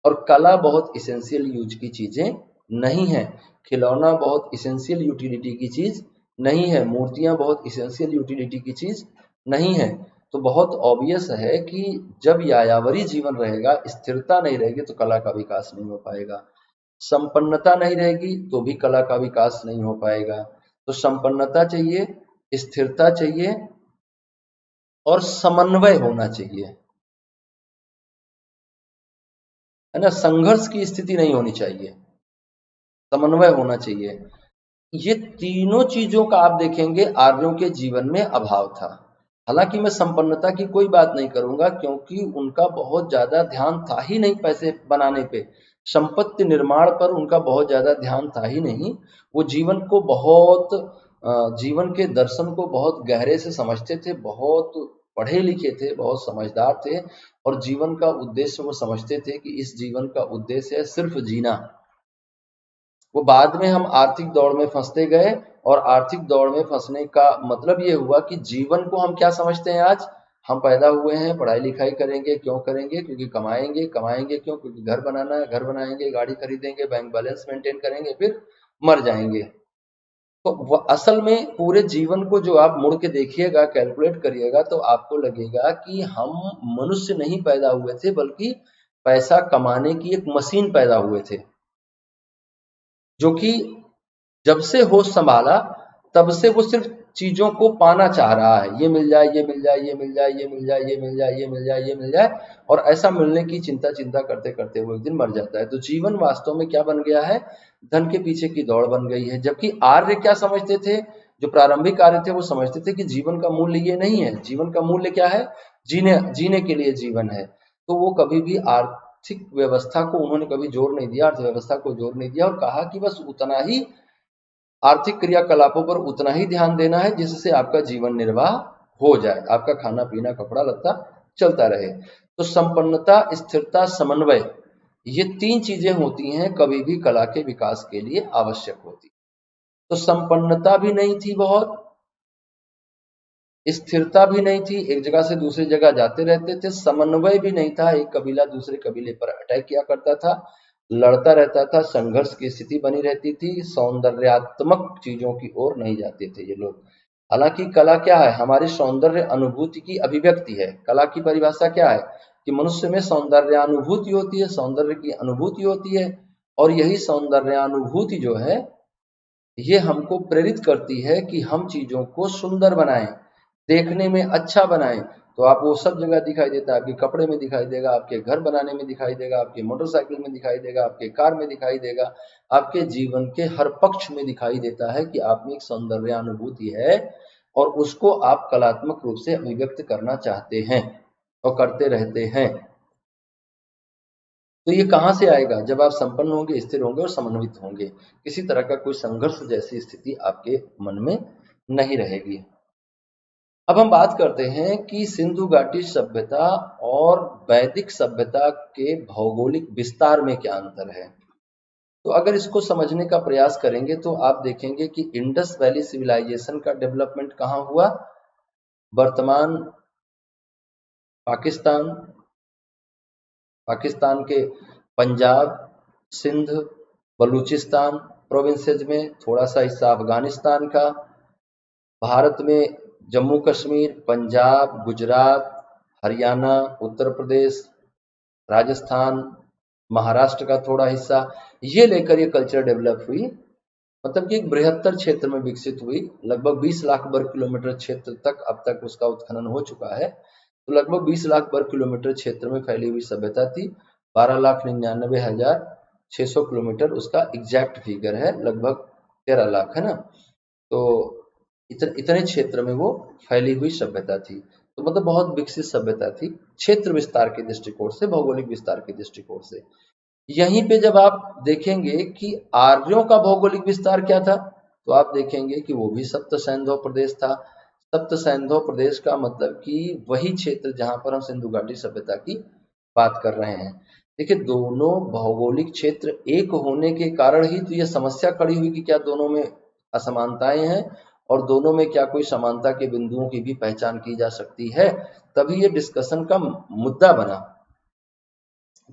और कला बहुत इसेंशियल यूज की चीजें नहीं है, खिलौना बहुत इसेंशियल यूटिलिटी की चीज नहीं है, मूर्तियां बहुत इसेंशियल यूटिलिटी की चीज नहीं है। तो बहुत ऑब्वियस है कि जब यायावरी जीवन रहेगा, स्थिरता नहीं रहेगी, तो कला का विकास नहीं हो पाएगा। संपन्नता नहीं रहेगी तो भी कला का विकास नहीं हो पाएगा। तो संपन्नता चाहिए, स्थिरता चाहिए, और समन्वय होना चाहिए, है ना, संघर्ष की स्थिति नहीं होनी चाहिए, समन्वय होना चाहिए। ये तीनों चीजों का आप देखेंगे आर्यों के जीवन में अभाव था। हालांकि मैं संपन्नता की कोई बात नहीं करूंगा, क्योंकि उनका बहुत ज्यादा ध्यान था ही नहीं पैसे बनाने पे, संपत्ति निर्माण पर उनका बहुत ज्यादा ध्यान था ही नहीं। वो जीवन को बहुत जीवन के दर्शन को बहुत गहरे से समझते थे, बहुत पढ़े लिखे थे, बहुत समझदार थे, और जीवन का उद्देश्य वो समझते थे कि इस जीवन का उद्देश्य है सिर्फ जीना। वो बाद में हम आर्थिक दौड़ में फंसते गए, और आर्थिक दौड़ में फंसने का मतलब ये हुआ कि जीवन को हम क्या समझते हैं आज, हम पैदा हुए हैं, पढ़ाई लिखाई करेंगे, क्यों करेंगे, क्योंकि कमाएंगे, कमाएंगे क्यों, क्योंकि घर बनाना है, घर बनाएंगे, गाड़ी खरीदेंगे, बैंक बैलेंस मेंटेन करेंगे, फिर मर जाएंगे। तो असल में पूरे जीवन को जो आप मुड़ के देखिएगा, कैलकुलेट करिएगा, तो आपको लगेगा कि हम मनुष्य नहीं पैदा हुए थे, बल्कि पैसा कमाने की एक मशीन पैदा हुए थे, जो कि जब से होश संभाला तब से वो सिर्फ चीजों को पाना चाह रहा है, ये मिल जाए, ये मिल जाए, ये मिल जाए, ये मिल जाए, ये मिल जाए, ये मिल जाए, ये मिल जाए, और ऐसा मिलने की चिंता चिंता करते करते वो एक दिन मर जाता है। तो जीवन वास्तव में क्या बन गया है, धन के पीछे की दौड़ बन गई है। जबकि आर्य क्या समझते थे, जो प्रारंभिक आर्य थे, वो समझते थे कि जीवन का मूल्य ये नहीं है, जीवन का मूल्य क्या है, जीने जीने के लिए जीवन है। तो वो कभी भी आर्थिक व्यवस्था को उन्होंने कभी जोर नहीं दिया, अर्थव्यवस्था को जोर नहीं दिया, और कहा कि बस उतना ही आर्थिक क्रियाकलापों पर उतना ही ध्यान देना है जिससे आपका जीवन निर्वाह हो जाए, आपका खाना पीना कपड़ा लत्ता चलता रहे। तो संपन्नता, स्थिरता, समन्वय, ये तीन चीजें होती हैं कभी भी कला के विकास के लिए आवश्यक होती। तो संपन्नता भी नहीं थी बहुत, स्थिरता भी नहीं थी, एक जगह से दूसरी जगह जाते रहते थे, समन्वय भी नहीं था, एक कबीला दूसरे कबीले पर अटैक किया करता था, लड़ता रहता था, संघर्ष की स्थिति बनी रहती थी, सौंदर्यात्मक चीजों की ओर नहीं जाते थे ये लोग। हालांकि कला क्या है, हमारी सौंदर्य अनुभूति की अभिव्यक्ति है। कला की परिभाषा क्या है कि मनुष्य में सौंदर्यानुभूति होती है, सौंदर्य की अनुभूति होती है, और यही सौंदर्यानुभूति जो है ये हमको प्रेरित करती है कि हम चीजों को सुंदर बनाएं, देखने में अच्छा बनाएं। तो आप वो सब जगह दिखाई देता है, आपके कपड़े में दिखाई देगा, आपके घर बनाने में दिखाई देगा, आपके मोटरसाइकिल में दिखाई देगा, आपके कार में दिखाई देगा, आपके जीवन के हर पक्ष में दिखाई देता है कि आप में एक सौंदर्यानुभूति है, और उसको आप कलात्मक रूप से अभिव्यक्त करना चाहते हैं और करते रहते हैं। तो ये कहां से आएगा, जब आप संपन्न होंगे, स्थिर होंगे और समन्वित होंगे, किसी तरह का कोई संघर्ष जैसी स्थिति आपके मन में नहीं रहेगी। अब हम बात करते हैं कि सिंधु घाटी सभ्यता और वैदिक सभ्यता के भौगोलिक विस्तार में क्या अंतर है। तो अगर इसको समझने का प्रयास करेंगे तो आप देखेंगे कि इंडस वैली सिविलाइजेशन का डेवलपमेंट कहाँ हुआ, वर्तमान पाकिस्तान, पाकिस्तान के पंजाब, सिंध, बलूचिस्तान प्रोविंसेस में, थोड़ा सा हिस्सा अफगानिस्तान का, भारत में जम्मू कश्मीर, पंजाब, गुजरात, हरियाणा, उत्तर प्रदेश, राजस्थान, महाराष्ट्र का थोड़ा हिस्सा, ये लेकर ये कल्चर डेवलप हुई। मतलब कि एक बृहत्तर क्षेत्र में विकसित हुई, लगभग 20 लाख वर्ग किलोमीटर क्षेत्र तक अब तक उसका उत्खनन हो चुका है। तो लगभग 20 लाख वर्ग किलोमीटर क्षेत्र में फैली हुई सभ्यता थी। 12,99,600 किलोमीटर उसका एग्जैक्ट फिगर है, लगभग 13 लाख है ना। तो इतने क्षेत्र में वो फैली हुई सभ्यता थी। तो मतलब बहुत विकसित सभ्यता थी, क्षेत्र विस्तार के दृष्टिकोण से, भौगोलिक विस्तार के दृष्टिकोण से। यहीं पे जब आप देखेंगे कि आर्यों का भौगोलिक विस्तार क्या था, तो आप देखेंगे कि वो भी सप्त सैंधव प्रदेश था। सप्त सैंधव प्रदेश का मतलब कि वही क्षेत्र जहां पर हम सिंधु घाटी सभ्यता की बात कर रहे हैं। देखिए, दोनों भौगोलिक क्षेत्र एक होने के कारण ही तो यह समस्या खड़ी हुई कि क्या दोनों में असमानताएं हैं और दोनों में क्या कोई समानता के बिंदुओं की भी पहचान की जा सकती है, तभी ये डिस्कशन का मुद्दा बना।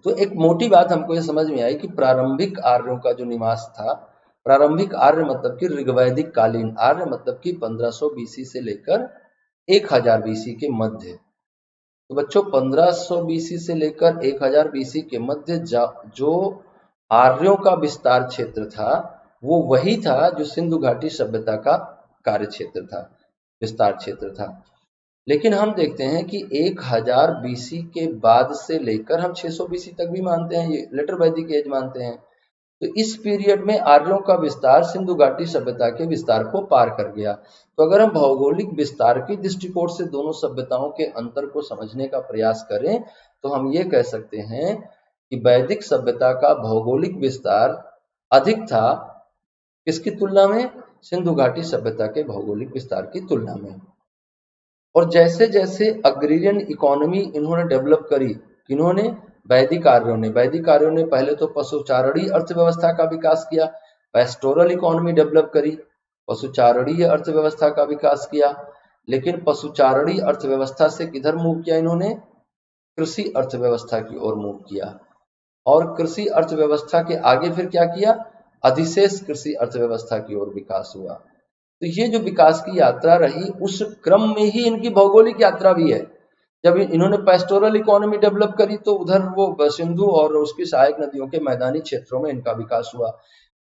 तो एक मोटी बात हमको ये समझ में आई कि प्रारंभिक आर्यों का जो निवास था, प्रारंभिक आर्य मतलब कि ऋग्वैदिक कालीन आर्य, मतलब कि 1500 बीसी से लेकर 1000 बीसी के मध्य। तो बच्चों, 1500 बीसी से लेकर 1000 बीसी के मध्य जो आर्यों का विस्तार क्षेत्र था, वो वही था जो सिंधु घाटी सभ्यता का कार्य क्षेत्र था, विस्तार क्षेत्र था। लेकिन हम देखते हैं कि 1000 बीसी के बाद से लेकर हम 600 बीसी तक भी मानते हैं, ये लेटर वैदिक एज मानते हैं। तो इस पीरियड में आर्यों का विस्तार सिंधु घाटी सभ्यता के विस्तार को पार कर गया। तो अगर हम भौगोलिक विस्तार के दृष्टिकोण से दोनों सभ्यताओं के अंतर को समझने का प्रयास करें तो हम ये कह सकते हैं कि वैदिक सभ्यता का भौगोलिक विस्तार अधिक था किसकी तुलना में? सिंधु घाटी सभ्यता के भौगोलिक विस्तार की तुलना में। और जैसे जैसे अग्रेरियन इकोनॉमी इन्होंने डेवलप करी, किन्होंने? वैदिक आर्यों ने पहले तो पशुचारणी अर्थव्यवस्था का विकास किया, पेस्टोरल इकोनॉमी डेवलप करी, पशुचारणीय अर्थव्यवस्था का विकास किया। लेकिन पशुचारणी अर्थव्यवस्था से किधर मूव किया इन्होंने? कृषि अर्थव्यवस्था की ओर मूव किया। और कृषि अर्थव्यवस्था के आगे फिर क्या किया? अधिशेष कृषि अर्थव्यवस्था की ओर विकास हुआ। तो ये जो विकास की यात्रा रही उस क्रम में ही इनकी भौगोलिक यात्रा भी है। जब इन्होंने पेस्टोरल इकोनॉमी डेवलप करी तो उधर वो सिंधु और उसकी सहायक नदियों के मैदानी क्षेत्रों में इनका विकास हुआ।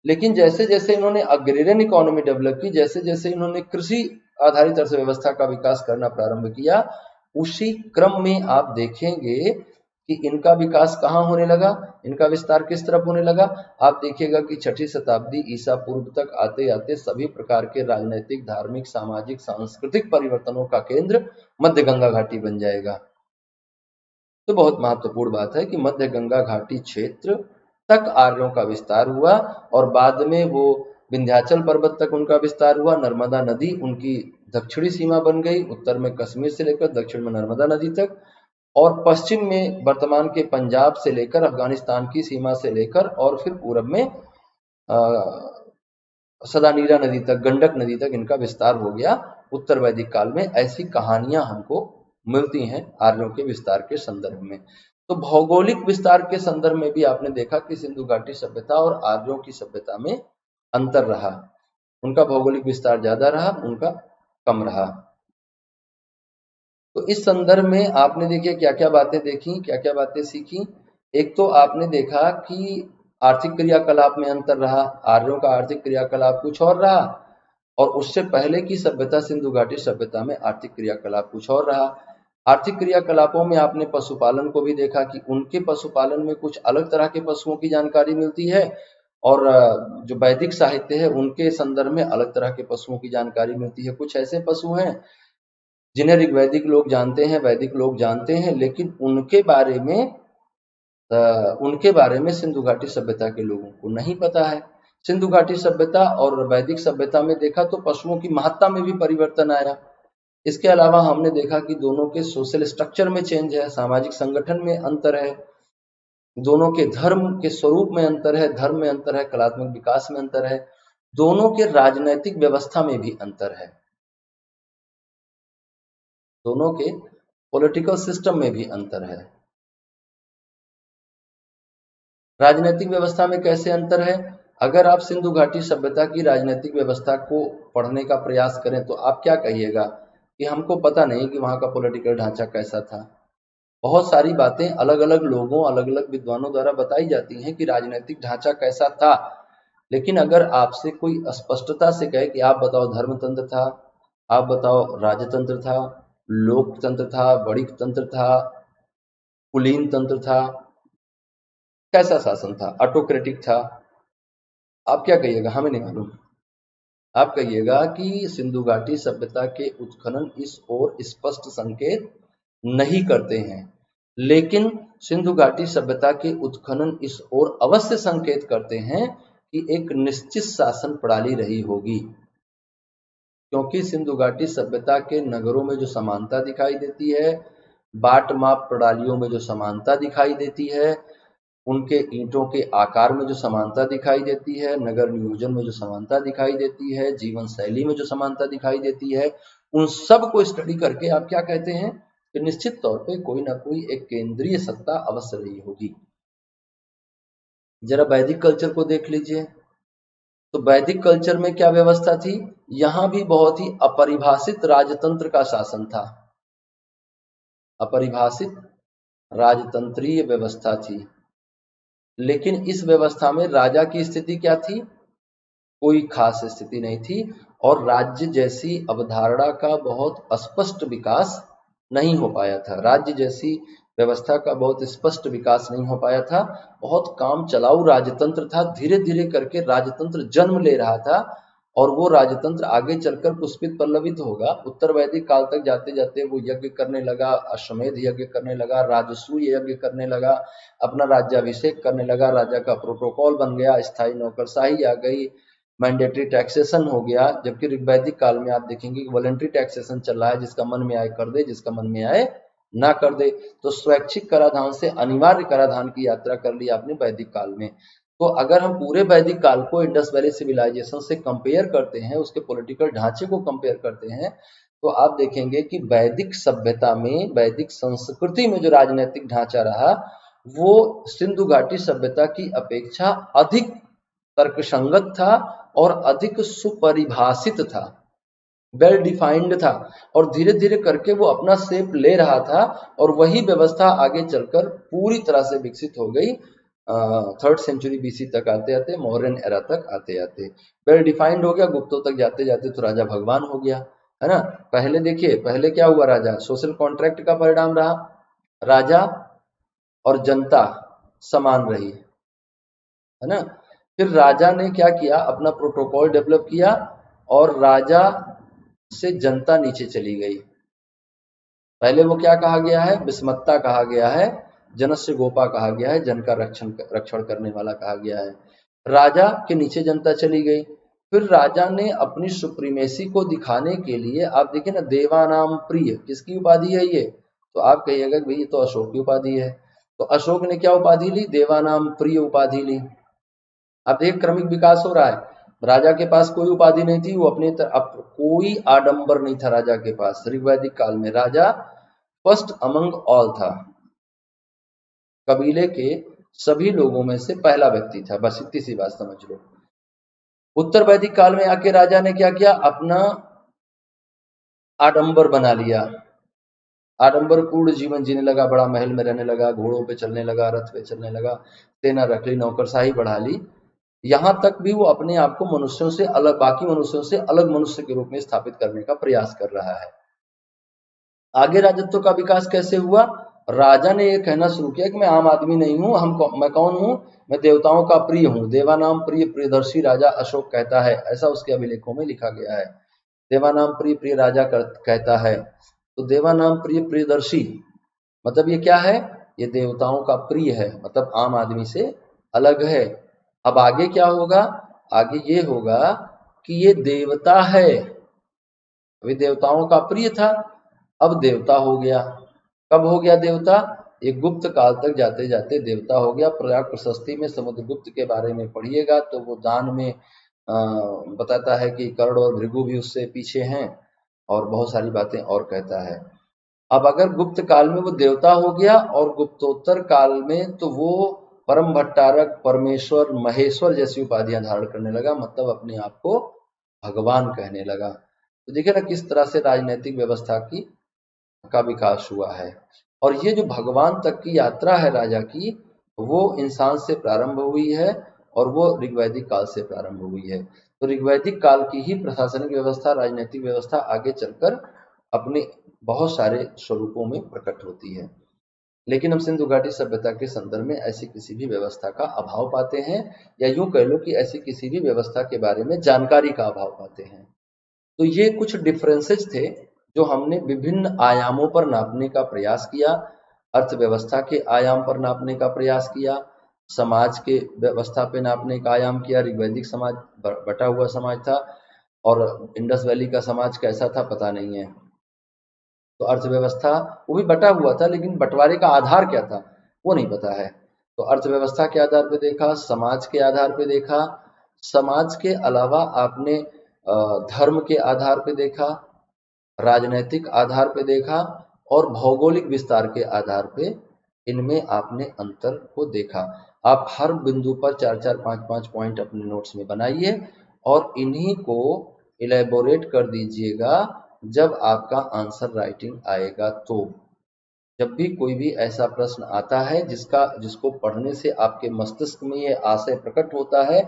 लेकिन जैसे जैसे इन्होंने अग्रेरियन इकोनॉमी डेवलप की, जैसे जैसे इन्होंने कृषि आधारित अर्थव्यवस्था का विकास करना प्रारंभ किया, उसी क्रम में आप देखेंगे कि इनका विकास कहाँ होने लगा, इनका विस्तार किस तरफ होने लगा। आप देखिएगा कि 6ठी शताब्दी ईसा पूर्व तक आते आते सभी प्रकार के राजनीतिक, धार्मिक, सामाजिक, सांस्कृतिक परिवर्तनों का केंद्र मध्य गंगा घाटी बन जाएगा। तो बहुत महत्वपूर्ण बात है कि मध्य गंगा घाटी क्षेत्र तक आर्यों का विस्तार हुआ और बाद में वो विंध्याचल पर्वत तक उनका विस्तार हुआ। नर्मदा नदी उनकी दक्षिणी सीमा बन गई, उत्तर में कश्मीर से लेकर दक्षिण में नर्मदा नदी तक, और पश्चिम में वर्तमान के पंजाब से लेकर अफगानिस्तान की सीमा से लेकर और फिर पूरब में सदानीरा नदी तक, गंडक नदी तक इनका विस्तार हो गया उत्तर वैदिक काल में। ऐसी कहानियां हमको मिलती हैं आर्यों के विस्तार के संदर्भ में। तो भौगोलिक विस्तार के संदर्भ में भी आपने देखा कि सिंधु घाटी सभ्यता और आर्यों की सभ्यता में अंतर रहा। उनका भौगोलिक विस्तार ज्यादा रहा, उनका कम रहा। तो इस संदर्भ में आपने देखिए क्या क्या बातें देखी, क्या क्या बातें सीखी। एक तो आपने देखा कि आर्थिक क्रियाकलाप में अंतर रहा, आर्यों का आर्थिक क्रियाकलाप कुछ और रहा और उससे पहले की सभ्यता सिंधु घाटी सभ्यता में आर्थिक क्रियाकलाप कुछ और रहा। आर्थिक क्रियाकलापों में आपने पशुपालन को भी देखा कि उनके पशुपालन में कुछ अलग तरह के पशुओं की जानकारी मिलती है और जो वैदिक साहित्य है उनके संदर्भ में अलग तरह के पशुओं की जानकारी मिलती है। कुछ ऐसे पशु हैं जिन्हें ऋग्वैदिक लोग जानते हैं, वैदिक लोग जानते हैं, लेकिन उनके बारे में सिंधु घाटी सभ्यता के लोगों को नहीं पता है। सिंधु घाटी सभ्यता और वैदिक सभ्यता में देखा तो पशुओं की महत्ता में भी परिवर्तन आया। इसके अलावा हमने देखा कि दोनों के सोशल स्ट्रक्चर में चेंज है, सामाजिक संगठन में अंतर है, दोनों के धर्म के स्वरूप में अंतर है, धर्म में अंतर है, कलात्मक विकास में अंतर है, दोनों के राजनैतिक व्यवस्था में भी अंतर है, दोनों के पॉलिटिकल सिस्टम में भी अंतर है। राजनीतिक व्यवस्था में कैसे अंतर है? अगर आप सिंधु घाटी सभ्यता की राजनीतिक व्यवस्था को पढ़ने का प्रयास करें तो आप क्या कहिएगा कि हमको पता नहीं कि वहां का पॉलिटिकल ढांचा कैसा था। बहुत सारी बातें अलग अलग लोगों, अलग अलग विद्वानों द्वारा बताई जाती हैं कि राजनीतिक ढांचा कैसा था, लेकिन अगर आपसे कोई स्पष्टता से कहे कि आप बताओ धर्मतंत्र था, आप बताओ राजतंत्र था, लोकतंत्र था, वणिक तंत्र था, कुलीन तंत्र था, कैसा शासन था, ऑटोक्रेटिक था, आप क्या कहिएगा? हमें नहीं मालूम। आप कहिएगा कि सिंधु घाटी सभ्यता के उत्खनन इस ओर स्पष्ट संकेत नहीं करते हैं, लेकिन सिंधु घाटी सभ्यता के उत्खनन इस ओर अवश्य संकेत करते हैं कि एक निश्चित शासन प्रणाली रही होगी, क्योंकि सिंधु घाटी सभ्यता के नगरों में जो समानता दिखाई देती है, बाट माप प्रणालियों में जो समानता दिखाई देती है, उनके ईंटों के आकार में जो समानता दिखाई देती है, नगर नियोजन में जो समानता दिखाई देती है, जीवन शैली में जो समानता दिखाई देती है, उन सब को स्टडी करके आप क्या कहते हैं कि निश्चित तौर पे कोई ना कोई एक केंद्रीय सत्ता अवश्य रही होगी। जरा वैदिक कल्चर को देख लीजिए, तो वैदिक कल्चर में क्या व्यवस्था थी? यहां भी बहुत ही अपरिभाषित राजतंत्र का शासन था, अपरिभाषित राजतंत्रीय व्यवस्था थी। लेकिन इस व्यवस्था में राजा की स्थिति क्या थी? कोई खास स्थिति नहीं थी और राज्य जैसी अवधारणा का बहुत स्पष्ट विकास नहीं हो पाया था। राज्य जैसी व्यवस्था का बहुत स्पष्ट विकास नहीं हो पाया था। बहुत काम चलाऊ राजतंत्र था। धीरे धीरे करके राजतंत्र जन्म ले रहा था और वो राजतंत्र आगे चलकर पुष्पित पल्लवित होगा। उत्तर वैदिक काल तक जाते जाते वो यज्ञ करने लगा, अश्वमेध यज्ञ करने लगा, राजसूय यज्ञ करने लगा, अपना राज्याभिषेक करने लगा, राजा का प्रोटोकॉल बन गया, स्थायी नौकरशाही आ गई, मैंडेटरी टैक्सेशन हो गया। जबकि ऋग्वैदिक काल में आप देखेंगे कि वॉलंटरी टैक्सेशन चल रहा है, जिसका मन में आए कर दे, जिसका मन में आए ना कर दे। तो स्वैच्छिक कराधान से अनिवार्य कराधान की यात्रा कर ली आपने वैदिक काल में। तो अगर हम पूरे वैदिक काल को इंडस वैली सिविलाइजेशन से कंपेयर करते हैं, उसके पॉलिटिकल ढांचे को कंपेयर करते हैं, तो आप देखेंगे कि वैदिक सभ्यता में, वैदिक संस्कृति में जो राजनीतिक ढांचा रहा वो सिंधु घाटी सभ्यता की अपेक्षा अधिक तर्कसंगत था और अधिक सुपरिभाषित था, वेल डिफाइंड था, और धीरे धीरे करके वो अपना शेप ले रहा था और वही व्यवस्था आगे चलकर पूरी तरह से विकसित हो गई। 3rd सेंचुरी बीसी तक आते आते, मौर्यन एरा तक आते आते वेल डिफाइंड हो गया। गुप्तों तक जाते जाते तो राजा भगवान हो गया, है ना। पहले देखिए, पहले क्या हुआ, राजा सोशल कॉन्ट्रैक्ट का परिणाम रहा, राजा और जनता समान रही, है ना। फिर राजा ने क्या किया, अपना प्रोटोकॉल डेवलप किया और राजा से जनता नीचे चली गई। पहले वो क्या कहा गया है, विस्मत्ता कहा गया है, जनस्य गोपा कहा गया है, जन का रक्षण करने वाला कहा गया है। राजा के नीचे जनता चली गई। फिर राजा ने अपनी सुप्रीमेसी को दिखाने के लिए, आप देखिए ना, देवानाम प्रिय किसकी उपाधि है ये, तो आप कहिएगा भाई ये तो अशोक की उपाधि है। तो अशोक ने क्या उपाधि ली, देवानाम प्रिय उपाधि ली। अब देखिए क्रमिक विकास हो रहा है। राजा के पास कोई उपाधि नहीं थी, वो अपने अब कोई आडंबर नहीं था राजा के पास। ऋग्वैदिक काल में राजा फर्स्ट अमंग ऑल था, कबीले के सभी लोगों में से पहला व्यक्ति था, बस इतनी सी बात समझ लो। उत्तर वैदिक काल में आके राजा ने क्या किया, अपना आडंबर बना लिया, आडंबर पूर्ण जीवन जीने लगा, बड़ा महल में रहने लगा, घोड़ों पे चलने लगा, रथ पे चलने लगा, सेना रख ली, नौकरशाही बढ़ा ली। यहां तक भी वो अपने आप को मनुष्यों से अलग, बाकी मनुष्यों से अलग मनुष्य के रूप में स्थापित करने का प्रयास कर रहा है। आगे राजत्व का विकास कैसे हुआ, राजा ने यह कहना शुरू किया कि मैं आम आदमी नहीं हूं, मैं कौन हूं, मैं देवताओं का प्रिय हूं। देवानाम प्रिय प्रियदर्शी राजा अशोक कहता है, ऐसा उसके अभिलेखों में लिखा गया है। देवानाम प्रिय प्रिय राजा कहता है। तो देवानाम प्रिय प्रियदर्शी मतलब ये क्या है, ये देवताओं का प्रिय है, मतलब आम आदमी से अलग है। अब आगे क्या होगा, आगे ये होगा कि ये देवता है। अभी देवताओं का प्रिय था, अब देवता हो गया। कब हो गया देवता, एक गुप्त काल तक जाते जाते देवता हो गया। प्रयाग प्रशस्ति में समुद्रगुप्त के बारे में पढ़िएगा तो वो दान में बताता है कि कर्ण और भृगु भी उससे पीछे हैं, और बहुत सारी बातें और कहता है। अब अगर गुप्त काल में वो देवता हो गया और गुप्तोत्तर काल में तो वो परम भट्टारक, परमेश्वर, महेश्वर जैसी उपाधियां धारण करने लगा, मतलब अपने आप को भगवान कहने लगा। तो देखिए ना किस तरह से राजनीतिक व्यवस्था का विकास हुआ है। और ये जो भगवान तक की यात्रा है राजा की, वो इंसान से प्रारंभ हुई है और वो ऋग्वैदिक काल से प्रारंभ हुई है। तो ऋग्वैदिक काल की ही प्रशासनिक व्यवस्था, राजनीतिक व्यवस्था आगे चलकर अपने बहुत सारे स्वरूपों में प्रकट होती है। लेकिन हम सिंधु घाटी सभ्यता के संदर्भ में ऐसी किसी भी व्यवस्था का अभाव पाते हैं, या यूं कह लो कि ऐसी किसी भी व्यवस्था के बारे में जानकारी का अभाव पाते हैं। तो ये कुछ डिफरेंसेस थे जो हमने विभिन्न आयामों पर नापने का प्रयास किया। अर्थव्यवस्था के आयाम पर नापने का प्रयास किया, समाज के व्यवस्था पे नापने का आयाम किया। ऋग्वैदिक समाज बटा हुआ समाज था और इंडस वैली का समाज कैसा था पता नहीं है। तो अर्थव्यवस्था वो भी बटा हुआ था, लेकिन बंटवारे का आधार क्या था वो नहीं पता है। तो अर्थव्यवस्था के आधार पे देखा, समाज के आधार पे देखा, समाज के अलावा आपने धर्म के आधार पे देखा, राजनैतिक आधार पे देखा, और भौगोलिक विस्तार के आधार पे इनमें आपने अंतर को देखा। आप हर बिंदु पर 4-4, 5-5 पॉइंट अपने नोट्स में बनाइए और इन्हीं को इलेबोरेट कर दीजिएगा जब आपका आंसर राइटिंग आएगा। तो जब भी कोई भी ऐसा प्रश्न आता है जिसको पढ़ने से आपके मस्तिष्क में ये आशय प्रकट होता है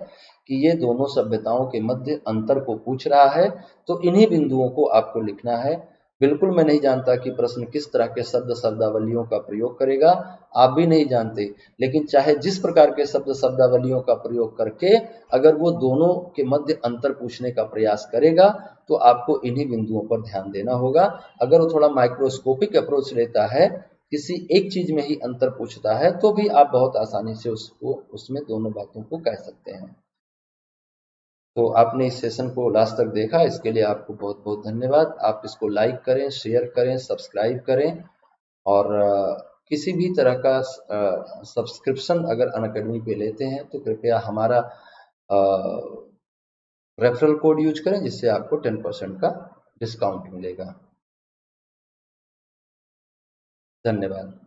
कि ये दोनों सभ्यताओं के मध्य अंतर को पूछ रहा है, तो इन्हीं बिंदुओं को आपको लिखना है। बिल्कुल मैं नहीं जानता कि प्रश्न किस तरह के शब्द शब्दावलियों का प्रयोग करेगा, आप भी नहीं जानते। लेकिन चाहे जिस प्रकार के शब्द शब्दावलियों का प्रयोग करके अगर वो दोनों के मध्य अंतर पूछने का प्रयास करेगा तो आपको इन्हीं बिंदुओं पर ध्यान देना होगा। अगर वो थोड़ा माइक्रोस्कोपिक अप्रोच लेता है, किसी एक चीज में ही अंतर पूछता है, तो भी आप बहुत आसानी से उसको उसमें दोनों बातों को कह सकते हैं। तो आपने इस सेशन को लास्ट तक देखा, इसके लिए आपको बहुत बहुत धन्यवाद। आप इसको लाइक करें, शेयर करें, सब्सक्राइब करें और किसी भी तरह का सब्सक्रिप्शन अगर अनअकैडमी पे लेते हैं तो कृपया हमारा रेफरल कोड यूज करें, जिससे आपको 10% का डिस्काउंट मिलेगा। धन्यवाद।